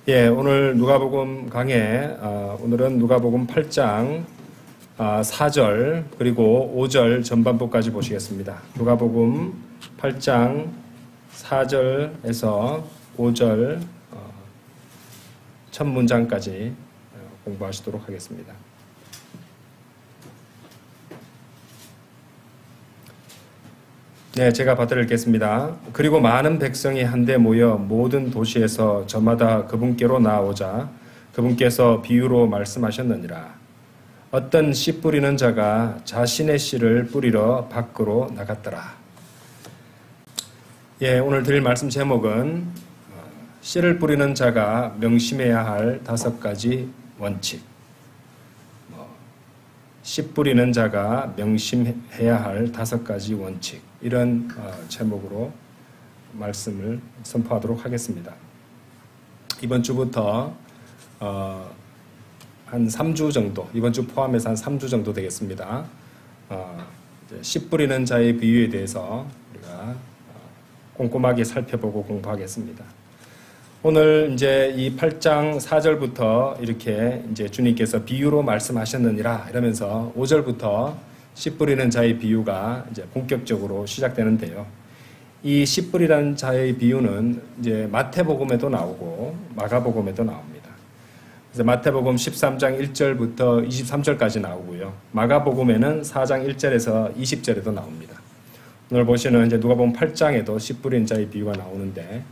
예, 오늘 누가복음 강해, 오늘은 누가복음 8장 4절 그리고 5절 전반부까지 보시겠습니다. 누가복음 8장 4절에서 5절 첫 문장까지 공부하시도록 하겠습니다. 네, 제가 받들어 읽겠습니다. 그리고 많은 백성이 한데 모여 모든 도시에서 저마다 그분께로 나아오자 그분께서 비유로 말씀하셨느니라. 어떤 씨 뿌리는 자가 자신의 씨를 뿌리러 밖으로 나갔더라. 예, 오늘 드릴 말씀 제목은 씨를 뿌리는 자가 명심해야 할 5가지 원칙. 씨 뿌리는 자가 명심해야 할 5가지 원칙. 이런 제목으로 말씀을 선포하도록 하겠습니다. 이번 주부터 한 3주 정도, 이번 주 포함해서 한 3주 정도 되겠습니다. 씨 뿌리는 자의 비유에 대해서 우리가 꼼꼼하게 살펴보고 공부하겠습니다. 오늘 이제 이 8장 4절부터 이렇게 이제 주님께서 비유로 말씀하셨느니라 이러면서 5절부터 씨 뿌리는 자의 비유가 이제 본격적으로 시작되는데요. 이 씨 뿌리는 자의 비유는 이제 마태복음에도 나오고 마가복음에도 나옵니다. 그래서 마태복음 13장 1절부터 23절까지 나오고요. 마가복음에는 4장 1절에서 20절에도 나옵니다. 오늘 보시는 이제 누가복음 8장에도 씨 뿌리는 자의 비유가 나오는데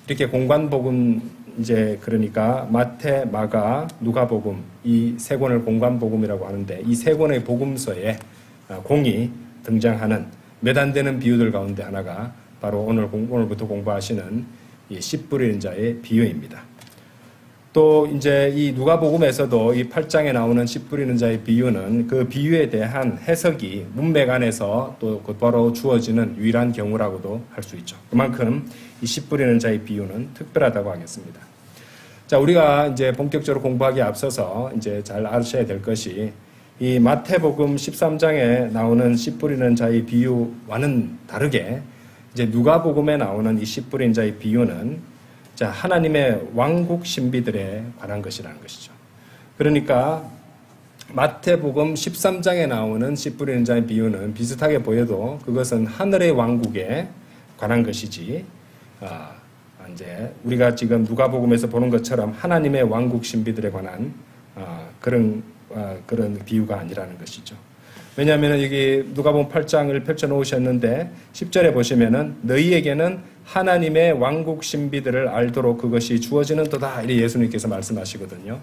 이렇게 공관복음 이제 그러니까 마태, 마가, 누가복음 이 세 권을 공관복음이라고 하는데 이 세 권의 복음서에 공이 등장하는 몇 안 되는 비유들 가운데 하나가 바로 오늘부터 공부하시는 이 씨 뿌리는 자의 비유입니다. 또 이제 이 누가복음에서도 이 8장에 나오는 씨 뿌리는 자의 비유는 그 비유에 대한 해석이 문맥 안에서 또 곧바로 주어지는 유일한 경우라고도 할 수 있죠. 그만큼 이 씨 뿌리는 자의 비유는 특별하다고 하겠습니다. 자, 우리가 이제 본격적으로 공부하기에 앞서서 이제 잘 아셔야 될 것이 이 마태복음 13장에 나오는 씨 뿌리는 자의 비유와는 다르게 이제 누가복음에 나오는 이 씨 뿌리는 자의 비유는 자, 하나님의 왕국 신비들에 관한 것이라는 것이죠. 그러니까 마태복음 13장에 나오는 씨 뿌리는 자의 비유는 비슷하게 보여도 그것은 하늘의 왕국에 관한 것이지, 이제 우리가 지금 누가복음에서 보는 것처럼 하나님의 왕국 신비들에 관한 그런 비유가 아니라는 것이죠. 왜냐하면 여기 누가복음 8장을 펼쳐 놓으셨는데 10절에 보시면은 너희에게는 하나님의 왕국 신비들을 알도록 그것이 주어지는도다 이렇게 예수님께서 말씀하시거든요.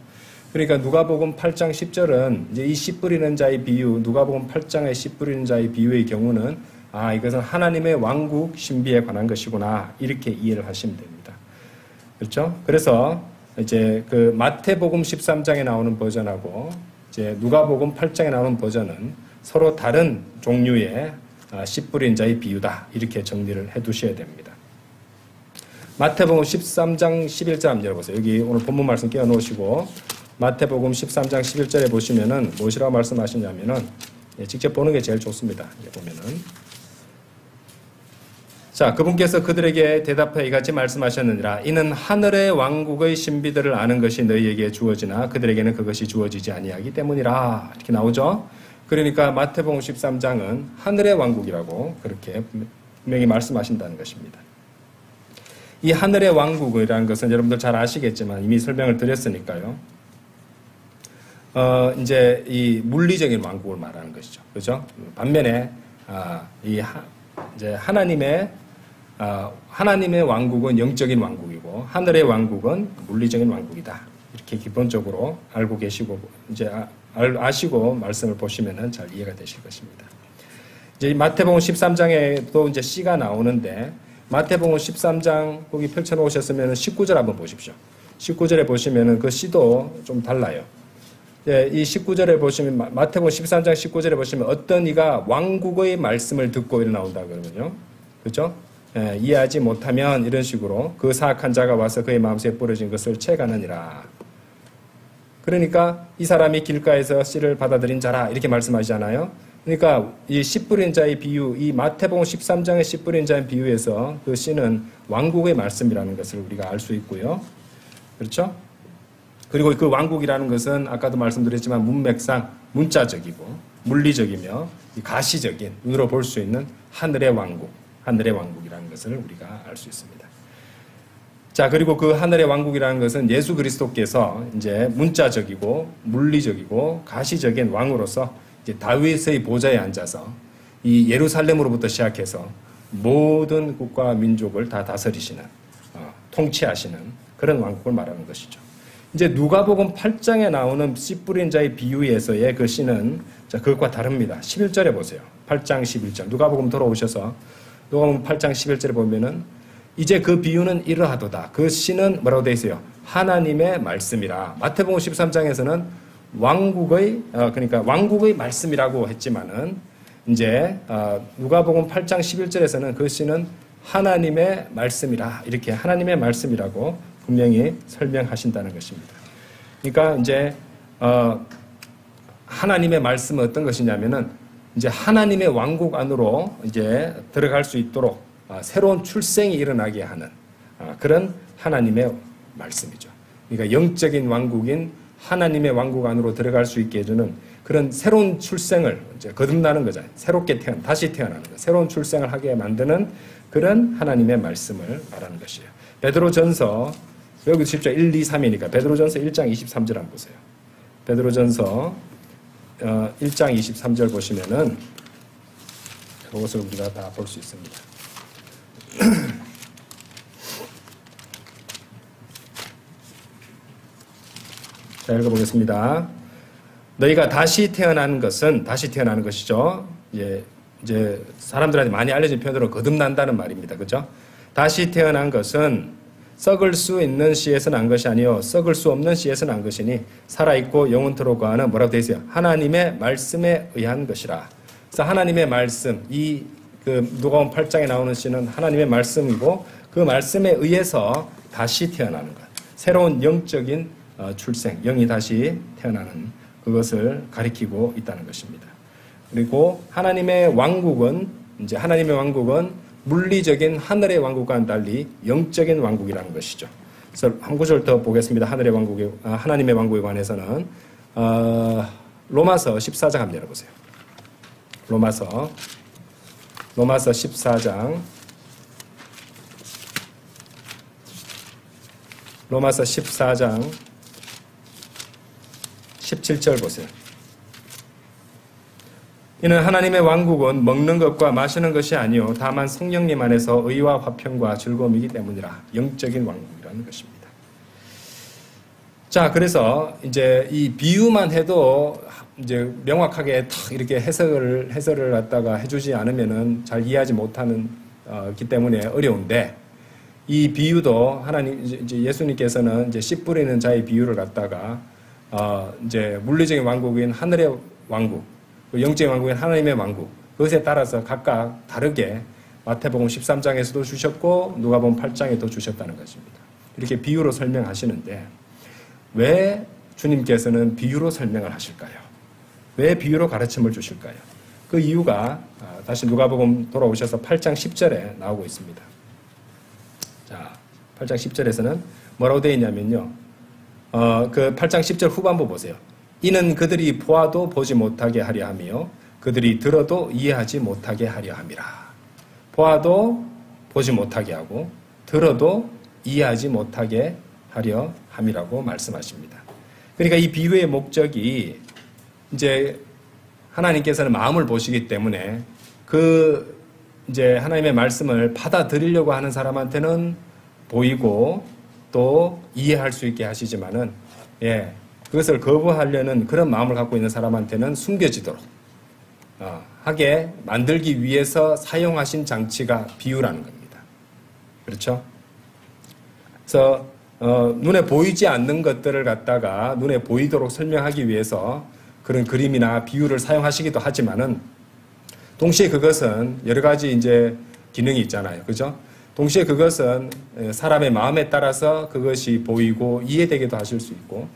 그러니까 누가복음 8장 10절은 이제 이 씨 뿌리는 자의 비유, 누가복음 8장의 씨 뿌리는 자의 비유의 경우는 이것은 하나님의 왕국 신비에 관한 것이구나 이렇게 이해를 하시면 됩니다. 그렇죠? 그래서 이제 그 마태복음 13장에 나오는 버전하고 이제 누가복음 8장에 나오는 버전은 서로 다른 종류의 씨 뿌린 자의 비유다 이렇게 정리를 해두셔야 됩니다. 마태복음 13장 11절 한번 열어보세요. 여기 오늘 본문 말씀 끼워놓으시고 마태복음 13장 11절에 보시면은 무엇이라고 말씀하시냐면은 직접 보는 게 제일 좋습니다. 보면은 자, 그분께서 그들에게 대답하여 이같이 말씀하셨느니라. 이는 하늘의 왕국의 신비들을 아는 것이 너희에게 주어지나 그들에게는 그것이 주어지지 아니하기 때문이라. 이렇게 나오죠. 그러니까 마태복음 13장은 하늘의 왕국이라고 그렇게 분명히 말씀하신다는 것입니다. 이 하늘의 왕국이라는 것은 여러분들 잘 아시겠지만 이미 설명을 드렸으니까요. 이제 이 물리적인 왕국을 말하는 것이죠. 그죠? 반면에 이제 하나님의 왕국은 영적인 왕국이고 하늘의 왕국은 물리적인 왕국이다. 이렇게 기본적으로 알고 계시고 이제 아시고 말씀을 보시면은 잘 이해가 되실 것입니다. 이제 마태복음 13장에도 이제 씨가 나오는데 마태복음 13장 거기 펼쳐 놓으셨으면 19절 한번 보십시오. 19절에 보시면은 그 씨도 좀 달라요. 이 19절에 보시면 마태복음 13장 19절에 보시면 어떤 이가 왕국의 말씀을 듣고 이렇게 나온다 그러면요. 그렇죠? 이해하지 못하면 이런 식으로 그 사악한 자가 와서 그의 마음속에 뿌려진 것을 채가느니라. 그러니까 이 사람이 길가에서 씨를 받아들인 자라 이렇게 말씀하시잖아요. 그러니까 이 씨 뿌린 자의 비유, 이 마태복음 13장의 씨 뿌린 자의 비유에서 그 씨는 왕국의 말씀이라는 것을 우리가 알 수 있고요. 그렇죠? 그리고 그 왕국이라는 것은 아까도 말씀드렸지만 문맥상 문자적이고 물리적이며 가시적인 눈으로 볼 수 있는 하늘의 왕국이라는 것을 우리가 알 수 있습니다. 자, 그리고 그 하늘의 왕국이라는 것은 예수 그리스도께서 이제 문자적이고 물리적이고 가시적인 왕으로서 이제 다윗의 보좌에 앉아서 이 예루살렘으로부터 시작해서 모든 국가 민족을 다 다스리시는 통치하시는 그런 왕국을 말하는 것이죠. 이제 누가복음 8장에 나오는 씨 뿌린 자의 비유에서의 그 씨는 자, 그것과 다릅니다. 11절에 보세요. 8장 11절. 누가복음 돌아오셔서 누가복음 8장 11절에 보면은 이제 그 비유는 이러하도다. 그 씨는 뭐라고 되어 있어요? 하나님의 말씀이라. 마태복음 13장에서는 그러니까 왕국의 말씀이라고 했지만은 이제 누가복음 8장 11절에서는 그 씨는 하나님의 말씀이라. 이렇게 하나님의 말씀이라고 분명히 설명하신다는 것입니다. 그러니까 이제 하나님의 말씀은 어떤 것이냐면은 이제 하나님의 왕국 안으로 이제 들어갈 수 있도록 새로운 출생이 일어나게 하는 그런 하나님의 말씀이죠. 그러니까 영적인 왕국인 하나님의 왕국 안으로 들어갈 수 있게 해주는 그런 새로운 출생을 이제 거듭나는 거잖아요. 새롭게 다시 태어나는 거, 새로운 출생을 하게 만드는 그런 하나님의 말씀을 말하는 것이에요. 베드로전서 여기 10장 1, 2, 3이니까 베드로전서 1장 23절 한번 보세요. 베드로전서 1장 23절 보시면은 그것을 우리가 다 볼 수 있습니다. 자, 읽어보겠습니다. 너희가 다시 태어나는 것이죠. 이제 사람들한테 많이 알려진 표현으로 거듭난다는 말입니다. 그죠? 다시 태어난 것은 썩을 수 있는 씨에서 난 것이 아니요 썩을 수 없는 씨에서 난 것이니 살아있고 영원토록 거하는 뭐라고 되어 있어요? 하나님의 말씀에 의한 것이라. 그래서 하나님의 말씀, 누가복음 8장에 나오는 씨는 하나님의 말씀이고 그 말씀에 의해서 다시 태어나는 것. 새로운 영적인 출생, 영이 다시 태어나는 그것을 가리키고 있다는 것입니다. 그리고 하나님의 왕국은 물리적인 하늘의 왕국과는 달리 영적인 왕국이라는 것이죠. 그래서 한 구절 더 보겠습니다. 하나님의 왕국에 관해서는 로마서 14장 한번 열어보세요. 로마서 14장 17절 보세요. 이는 하나님의 왕국은 먹는 것과 마시는 것이 아니요 다만 성령님 안에서 의와 화평과 즐거움이기 때문이라. 영적인 왕국이라는 것입니다. 자, 그래서 이제 이 비유만 해도 이제 명확하게 탁 이렇게 해설을 갖다가 해주지 않으면은 잘 이해하지 못하기 때문에 어려운데, 이 비유도 이제 예수님께서는 이제 씨 뿌리는 자의 비유를 갖다가 이제 물리적인 왕국인 하늘의 왕국, 영적인 왕국인 하나님의 왕국, 그것에 따라서 각각 다르게 마태복음 13장에서도 주셨고 누가복음 8장에도 주셨다는 것입니다. 이렇게 비유로 설명하시는데 왜 주님께서는 비유로 설명을 하실까요? 왜 비유로 가르침을 주실까요? 그 이유가 다시 누가복음 돌아오셔서 8장 10절에 나오고 있습니다. 자, 8장 10절에서는 뭐라고 되어 있냐면요. 그 8장 10절 후반부 보세요. 이는 그들이 보아도 보지 못하게 하려 하며 그들이 들어도 이해하지 못하게 하려 함이라. 보아도 보지 못하게 하고 들어도 이해하지 못하게 하려 함이라고 말씀하십니다. 그러니까 이 비유의 목적이 이제 하나님께서는 마음을 보시기 때문에 이제 하나님의 말씀을 받아들이려고 하는 사람한테는 보이고 또 이해할 수 있게 하시지만은 그것을 거부하려는 그런 마음을 갖고 있는 사람한테는 숨겨지도록 하게 만들기 위해서 사용하신 장치가 비유라는 겁니다. 그렇죠? 그래서 눈에 보이지 않는 것들을 갖다가 눈에 보이도록 설명하기 위해서 그런 그림이나 비유를 사용하시기도 하지만은 동시에 그것은 여러 가지 이제 기능이 있잖아요. 그죠? 동시에 그것은 사람의 마음에 따라서 그것이 보이고 이해되게도 하실 수 있고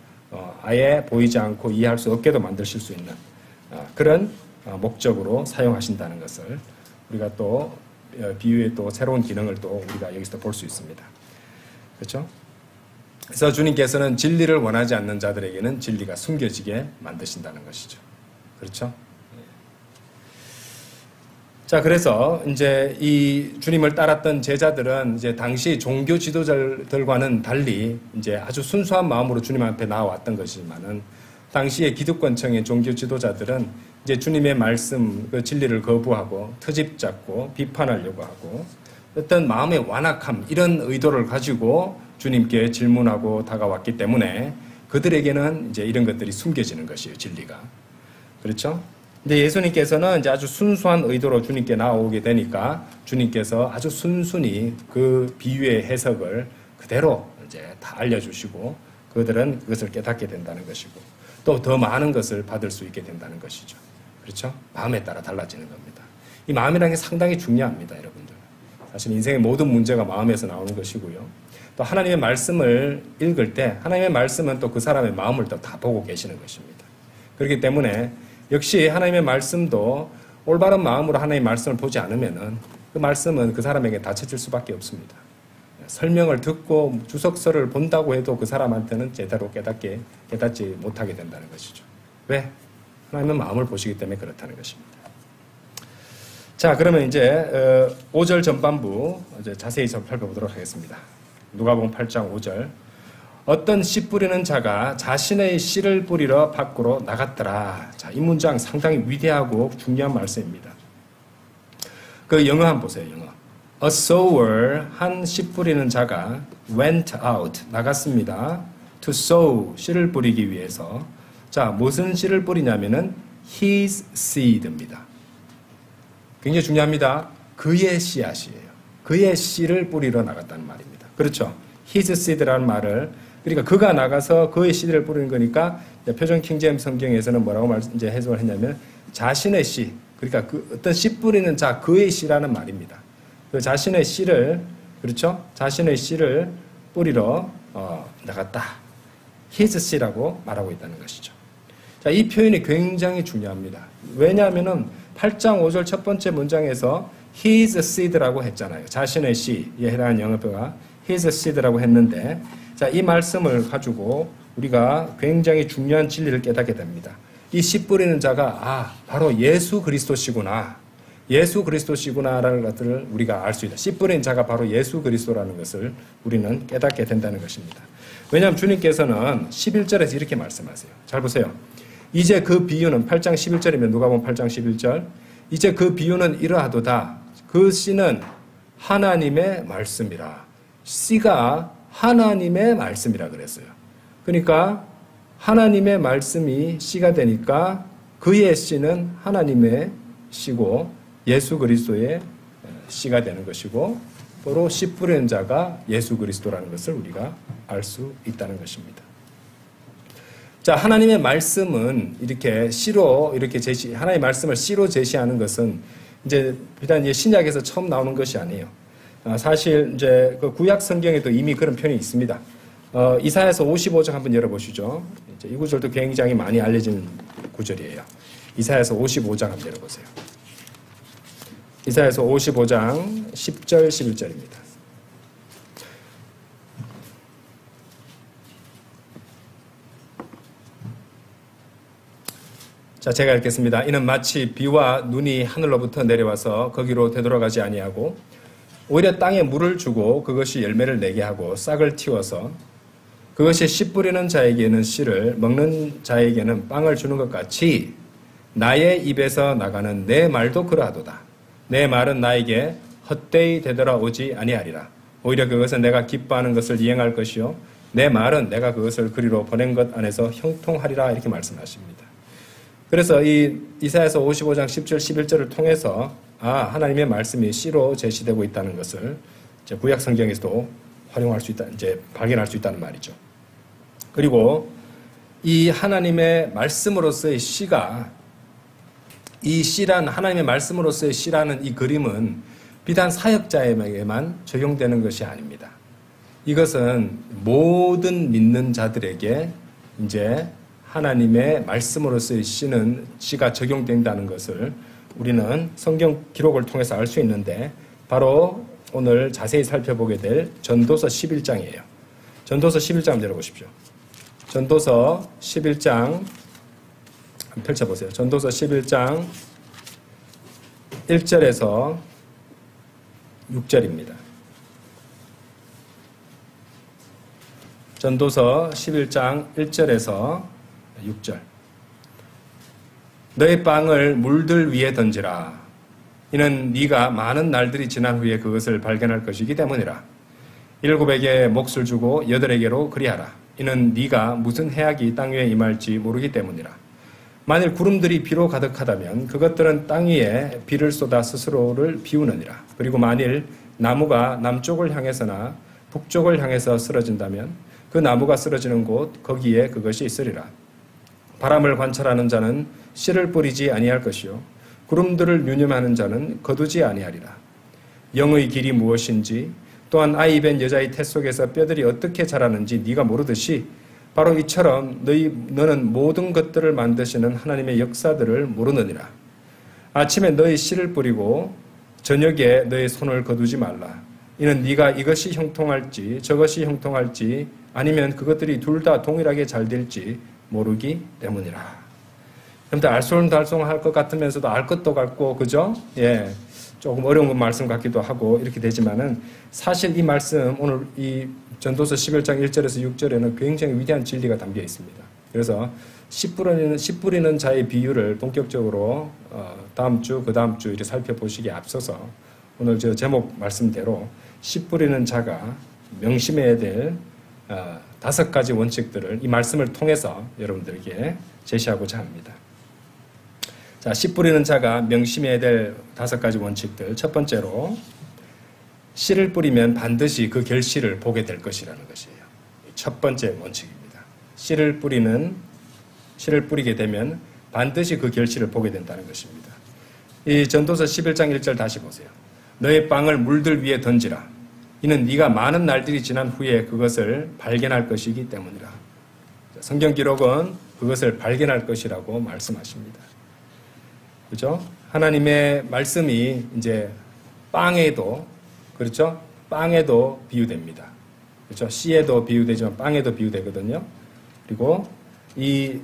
아예 보이지 않고 이해할 수 없게도 만드실 수 있는 그런 목적으로 사용하신다는 것을 우리가 또 비유의 또 새로운 기능을 또 우리가 여기서 볼 수 있습니다. 그렇죠? 그래서 주님께서는 진리를 원하지 않는 자들에게는 진리가 숨겨지게 만드신다는 것이죠. 그렇죠? 자, 그래서 이제 이 주님을 따랐던 제자들은 이제 당시 종교 지도자들과는 달리 이제 아주 순수한 마음으로 주님 앞에 나왔던 것이지만은 당시의 기득권층의 종교 지도자들은 이제 주님의 말씀, 그 진리를 거부하고 트집 잡고 비판하려고 하고 어떤 마음의 완악함, 이런 의도를 가지고 주님께 질문하고 다가왔기 때문에 그들에게는 이제 이런 것들이 숨겨지는 것이에요, 진리가. 그렇죠? 근데 예수님께서는 이제 아주 순수한 의도로 주님께 나오게 되니까 주님께서 아주 순순히 그 비유의 해석을 그대로 이제 다 알려주시고 그들은 그것을 깨닫게 된다는 것이고 또 더 많은 것을 받을 수 있게 된다는 것이죠. 그렇죠? 마음에 따라 달라지는 겁니다. 이 마음이라는 게 상당히 중요합니다, 여러분들. 사실 인생의 모든 문제가 마음에서 나오는 것이고요. 또 하나님의 말씀을 읽을 때 하나님의 말씀은 또 그 사람의 마음을 또 다 보고 계시는 것입니다. 그렇기 때문에 역시 하나님의 말씀도 올바른 마음으로 하나님의 말씀을 보지 않으면은 그 말씀은 그 사람에게 닫혀질 수밖에 없습니다. 설명을 듣고 주석서를 본다고 해도 그 사람한테는 제대로 깨닫지 못하게 된다는 것이죠. 왜? 하나님은 마음을 보시기 때문에 그렇다는 것입니다. 자, 그러면 이제 5절 전반부 이제 자세히 살펴보도록 하겠습니다. 누가복음 8장 5절. 어떤 씨 뿌리는 자가 자신의 씨를 뿌리러 밖으로 나갔더라. 자, 이 문장 상당히 위대하고 중요한 말씀입니다. 그 영어 한번 보세요, 영어. A sower, 한 씨 뿌리는 자가 went out, 나갔습니다. To sow, 씨를 뿌리기 위해서. 자, 무슨 씨를 뿌리냐면은 his seed입니다. 굉장히 중요합니다. 그의 씨앗이에요. 그의 씨를 뿌리러 나갔다는 말입니다. 그렇죠? his seed라는 말을, 그러니까 그가 나가서 그의 씨를 뿌리는 거니까 표준 킹제임스 성경에서는 뭐라고 이제 해석을 했냐면 자신의 씨, 그러니까 그 어떤 씨 뿌리는 자, 그의 씨라는 말입니다. 그 자신의 씨를, 그렇죠? 자신의 씨를 뿌리러 나갔다. his 씨라고 말하고 있다는 것이죠. 자, 이 표현이 굉장히 중요합니다. 왜냐하면은 8장 5절 첫 번째 문장에서 his seed라고 했잖아요. 자신의 씨에 해당하는 영어표가 his seed라고 했는데, 자, 이 말씀을 가지고 우리가 굉장히 중요한 진리를 깨닫게 됩니다. 이 씨 뿌리는 자가 바로 예수 그리스도시구나. 예수 그리스도시구나라는 것들을 우리가 알 수 있다. 씨 뿌린 자가 바로 예수 그리스도라는 것을 우리는 깨닫게 된다는 것입니다. 왜냐하면 주님께서는 11절에서 이렇게 말씀하세요. 잘 보세요. 이제 그 비유는 8장 11절이면 누가복음 8장 11절. 이제 그 비유는 이러하도다. 그 씨는 하나님의 말씀이라. 씨가 하나님의 말씀이라 그랬어요. 그러니까 하나님의 말씀이 씨가 되니까 그의 씨는 하나님의 씨고 예수 그리스도의 씨가 되는 것이고 바로 씨 뿌리는 자가 예수 그리스도라는 것을 우리가 알 수 있다는 것입니다. 자, 하나님의 말씀은 이렇게 씨로 이렇게 하나님의 말씀을 씨로 제시하는 것은 이제 비단 신약에서 처음 나오는 것이 아니에요. 사실 이제 그 구약 성경에도 이미 그런 표현이 있습니다. 이사야서 55장 한번 열어보시죠. 이제 이 구절도 굉장히 많이 알려진 구절이에요. 이사야서 55장 한번 열어보세요. 이사야서 55장 10절 11절입니다. 자, 제가 읽겠습니다. 이는 마치 비와 눈이 하늘로부터 내려와서 거기로 되돌아가지 아니하고 오히려 땅에 물을 주고 그것이 열매를 내게 하고 싹을 틔워서 그것이 씨 뿌리는 자에게는 씨를 먹는 자에게는 빵을 주는 것 같이 나의 입에서 나가는 내 말도 그러하도다. 내 말은 나에게 헛되이 되돌아오지 아니하리라. 오히려 그것은 내가 기뻐하는 것을 이행할 것이요 내 말은 내가 그것을 그리로 보낸 것 안에서 형통하리라. 이렇게 말씀하십니다. 그래서 이 이사야서 55장 10절 11절을 통해서 하나님의 말씀이 씨로 제시되고 있다는 것을 이제 구약 성경에서도 활용할 수 있다, 이제 발견할 수 있다는 말이죠. 그리고 이 하나님의 말씀으로서의 씨가, 이 씨란 하나님의 말씀으로서의 씨라는 이 그림은 비단 사역자에게만 적용되는 것이 아닙니다. 이것은 모든 믿는 자들에게 이제 하나님의 말씀으로서의 씨가 적용된다는 것을 우리는 성경 기록을 통해서 알 수 있는데 바로 오늘 자세히 살펴보게 될 전도서 11장이에요. 전도서 11장 한번 열어보십시오. 전도서 11장 한번 펼쳐보세요. 전도서 11장 1절에서 6절입니다. 전도서 11장 1절에서 6절. 너의 빵을 물들 위에 던지라. 이는 네가 많은 날들이 지난 후에 그것을 발견할 것이기 때문이라. 7에게 몫을 주고 8에게로 그리하라. 이는 네가 무슨 해악이 땅 위에 임할지 모르기 때문이라. 만일 구름들이 비로 가득하다면 그것들은 땅 위에 비를 쏟아 스스로를 비우느니라. 그리고 만일 나무가 남쪽을 향해서나 북쪽을 향해서 쓰러진다면 그 나무가 쓰러지는 곳 거기에 그것이 있으리라. 바람을 관찰하는 자는 씨를 뿌리지 아니할 것이요 구름들을 유념하는 자는 거두지 아니하리라. 영의 길이 무엇인지 또한 아이 벤 여자의 태 속에서 뼈들이 어떻게 자라는지 네가 모르듯이 바로 이처럼 너는 모든 것들을 만드시는 하나님의 역사들을 모르느니라. 아침에 너의 씨를 뿌리고 저녁에 너의 손을 거두지 말라. 이는 네가 이것이 형통할지 저것이 형통할지 아니면 그것들이 둘 다 동일하게 잘 될지 모르기 때문이라. 여러분들 알쏭달쏭할 것 같으면서도 알 것도 같고 그죠? 예, 조금 어려운 말씀 같기도 하고 이렇게 되지만은 사실 이 말씀 오늘 이 전도서 11장 1절에서 6절에는 굉장히 위대한 진리가 담겨 있습니다. 그래서 씨 뿌리는 자의 비유를 본격적으로 다음 주, 그 다음 주 이렇게 살펴보시기에 앞서서 오늘 저 제목 말씀대로 씨 뿌리는 자가 명심해야 될 5가지 원칙들을 이 말씀을 통해서 여러분들에게 제시하고자 합니다. 자, 씨 뿌리는 자가 명심해야 될 5가지 원칙들. 첫 번째로 씨를 뿌리면 반드시 그 결실을 보게 될 것이라는 것이에요. 첫 번째 원칙입니다. 씨를 뿌리게 되면 반드시 그 결실을 보게 된다는 것입니다. 이 전도서 11장 1절 다시 보세요. 너의 빵을 물들 위에 던지라. 이는 네가 많은 날들이 지난 후에 그것을 발견할 것이기 때문이라. 성경 기록은 그것을 발견할 것이라고 말씀하십니다. 그렇죠? 하나님의 말씀이 이제 빵에도 그렇죠? 빵에도 비유됩니다. 그렇죠? 씨에도 비유되지만 빵에도 비유되거든요. 그리고 이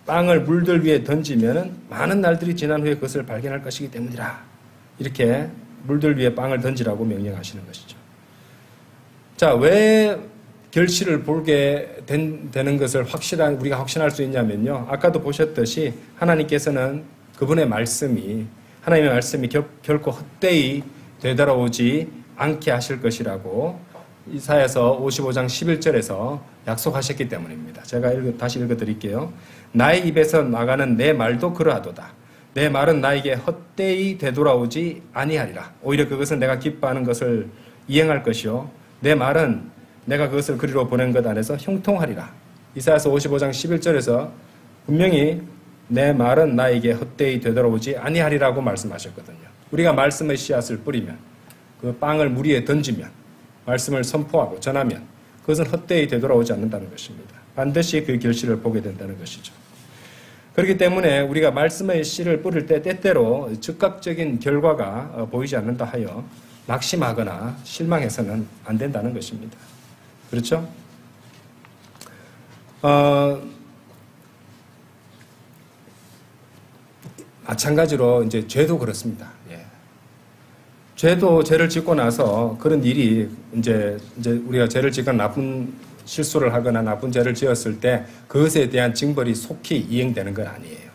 빵을 물들 위에 던지면 많은 날들이 지난 후에 그것을 발견할 것이기 때문이라. 이렇게 물들 위에 빵을 던지라고 명령하시는 것이죠. 자, 왜 결실을 보게 되는 것을 우리가 확신할 수 있냐면요. 아까도 보셨듯이 하나님께서는 그분의 말씀이 하나님의 말씀이 결코 헛되이 되돌아오지 않게 하실 것이라고 이사야서 55장 11절에서 약속하셨기 때문입니다. 제가 다시 읽어드릴게요. 나의 입에서 나가는 내 말도 그러하도다. 내 말은 나에게 헛되이 되돌아오지 아니하리라. 오히려 그것은 내가 기뻐하는 것을 이행할 것이요 내 말은 내가 그것을 그리로 보낸 것 안에서 형통하리라. 이사야서 55장 11절에서 분명히 내 말은 나에게 헛되이 되돌아오지 아니하리라고 말씀하셨거든요. 우리가 말씀의 씨앗을 뿌리면 그 빵을 물 위에 던지면 말씀을 선포하고 전하면 그것은 헛되이 되돌아오지 않는다는 것입니다. 반드시 그 결실을 보게 된다는 것이죠. 그렇기 때문에 우리가 말씀의 씨를 뿌릴 때 때때로 즉각적인 결과가 보이지 않는다 하여 낙심하거나 실망해서는 안 된다는 것입니다. 그렇죠? 마찬가지로 이제 죄도 그렇습니다. 예. 죄를 짓고 나서 그런 일이 이제 우리가 죄를 짓거나 나쁜 실수를 하거나 나쁜 죄를 지었을 때 그것에 대한 징벌이 속히 이행되는 건 아니에요.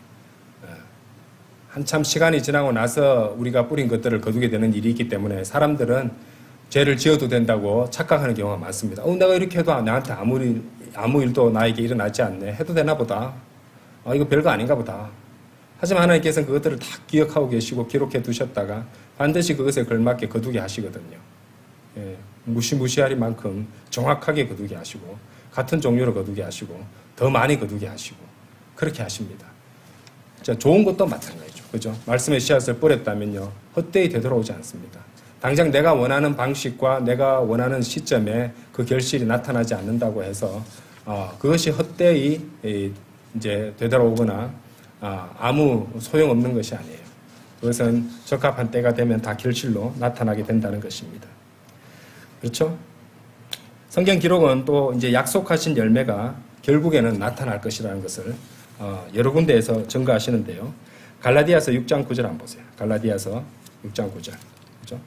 한참 시간이 지나고 나서 우리가 뿌린 것들을 거두게 되는 일이 있기 때문에 사람들은 죄를 지어도 된다고 착각하는 경우가 많습니다. 내가 이렇게 해도 나한테 아무 일도 나에게 일어나지 않네. 해도 되나 보다. 이거 별거 아닌가 보다. 하지만 하나님께서는 그것들을 다 기억하고 계시고 기록해 두셨다가 반드시 그것에 걸맞게 거두게 하시거든요. 예, 무시무시할 만큼 정확하게 거두게 하시고 같은 종류로 거두게 하시고 더 많이 거두게 하시고 그렇게 하십니다. 자, 좋은 것도 마찬가지죠. 그죠? 말씀의 씨앗을 뿌렸다면요. 헛되이 되돌아오지 않습니다. 당장 내가 원하는 방식과 내가 원하는 시점에 그 결실이 나타나지 않는다고 해서 그것이 헛되이 이제 되돌아오거나 아무 소용없는 것이 아니에요. 그것은 적합한 때가 되면 다 결실로 나타나게 된다는 것입니다. 그렇죠? 성경 기록은 또 이제 약속하신 열매가 결국에는 나타날 것이라는 것을 여러 군데에서 증거하시는데요. 갈라디아서 6장 9절 한번 보세요. 갈라디아서 6장 9절. 그죠?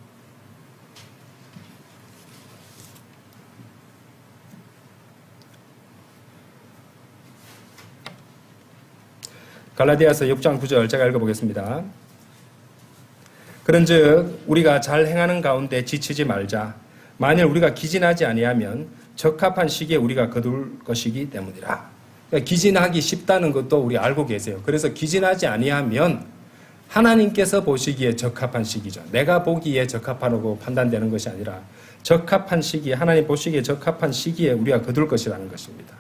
갈라디아서 6장 9절 제가 읽어보겠습니다. 그런즉 우리가 잘 행하는 가운데 지치지 말자. 만일 우리가 기진하지 아니하면 적합한 시기에 우리가 거둘 것이기 때문이라. 그러니까 기진하기 쉽다는 것도 우리 알고 계세요. 그래서 기진하지 아니하면 하나님께서 보시기에 적합한 시기죠. 내가 보기에 적합하다고 판단되는 것이 아니라 적합한 시기, 하나님 보시기에 적합한 시기에 우리가 거둘 것이라는 것입니다.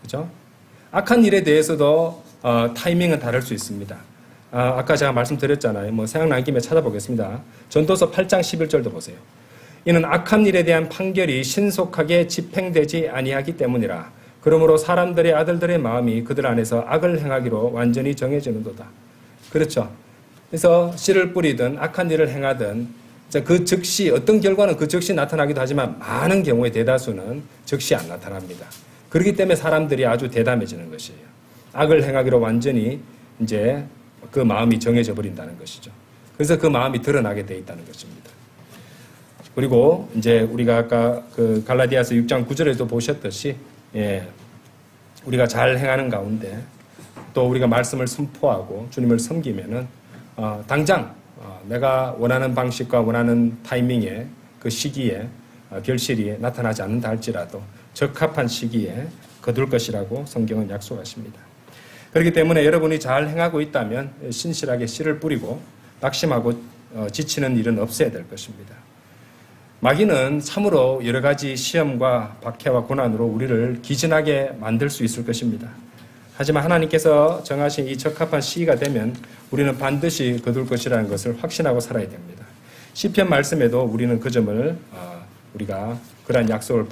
그죠? 악한 일에 대해서도 타이밍은 다를 수 있습니다. 아까 제가 말씀드렸잖아요. 뭐 생각난 김에 찾아보겠습니다. 전도서 8장 11절도 보세요. 이는 악한 일에 대한 판결이 신속하게 집행되지 아니하기 때문이라. 그러므로 사람들의 아들들의 마음이 그들 안에서 악을 행하기로 완전히 정해지는도다. 그렇죠. 그래서 씨를 뿌리든 악한 일을 행하든 그 즉시 어떤 결과는 그 즉시 나타나기도 하지만 많은 경우에 대다수는 즉시 안 나타납니다. 그렇기 때문에 사람들이 아주 대담해지는 것이에요. 악을 행하기로 완전히 이제 그 마음이 정해져 버린다는 것이죠. 그래서 그 마음이 드러나게 돼 있다는 것입니다. 그리고 이제 우리가 아까 그 갈라디아서 6장 9절에도 보셨듯이 우리가 잘 행하는 가운데 또 우리가 말씀을 선포하고 주님을 섬기면은 당장 내가 원하는 방식과 원하는 타이밍에 그 시기에 결실이 나타나지 않는다 할지라도 적합한 시기에 거둘 것이라고 성경은 약속하십니다. 그렇기 때문에 여러분이 잘 행하고 있다면 신실하게 씨를 뿌리고 낙심하고 지치는 일은 없어야 될 것입니다. 마귀는 참으로 여러 가지 시험과 박해와 고난으로 우리를 기진하게 만들 수 있을 것입니다. 하지만 하나님께서 정하신 이 적합한 시기가 되면 우리는 반드시 거둘 것이라는 것을 확신하고 살아야 됩니다. 시편 말씀에도 우리는 그 점을 우리가 그러한 약속을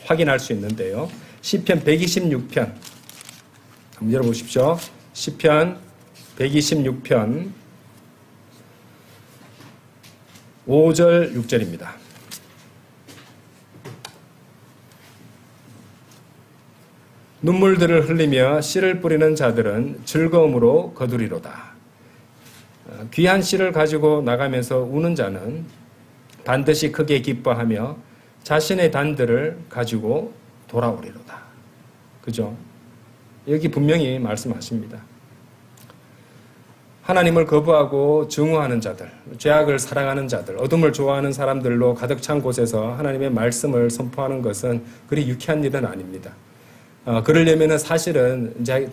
확인할 수 있는데요. 시편 126편 한번 열어보십시오. 시편 126편 5절 6절입니다. 눈물들을 흘리며 씨를 뿌리는 자들은 즐거움으로 거두리로다. 귀한 씨를 가지고 나가면서 우는 자는 반드시 크게 기뻐하며 자신의 단들을 가지고 돌아오리로다. 그죠? 여기 분명히 말씀하십니다. 하나님을 거부하고 증오하는 자들, 죄악을 사랑하는 자들, 어둠을 좋아하는 사람들로 가득 찬 곳에서 하나님의 말씀을 선포하는 것은 그리 유쾌한 일은 아닙니다. 그러려면은 사실은 이제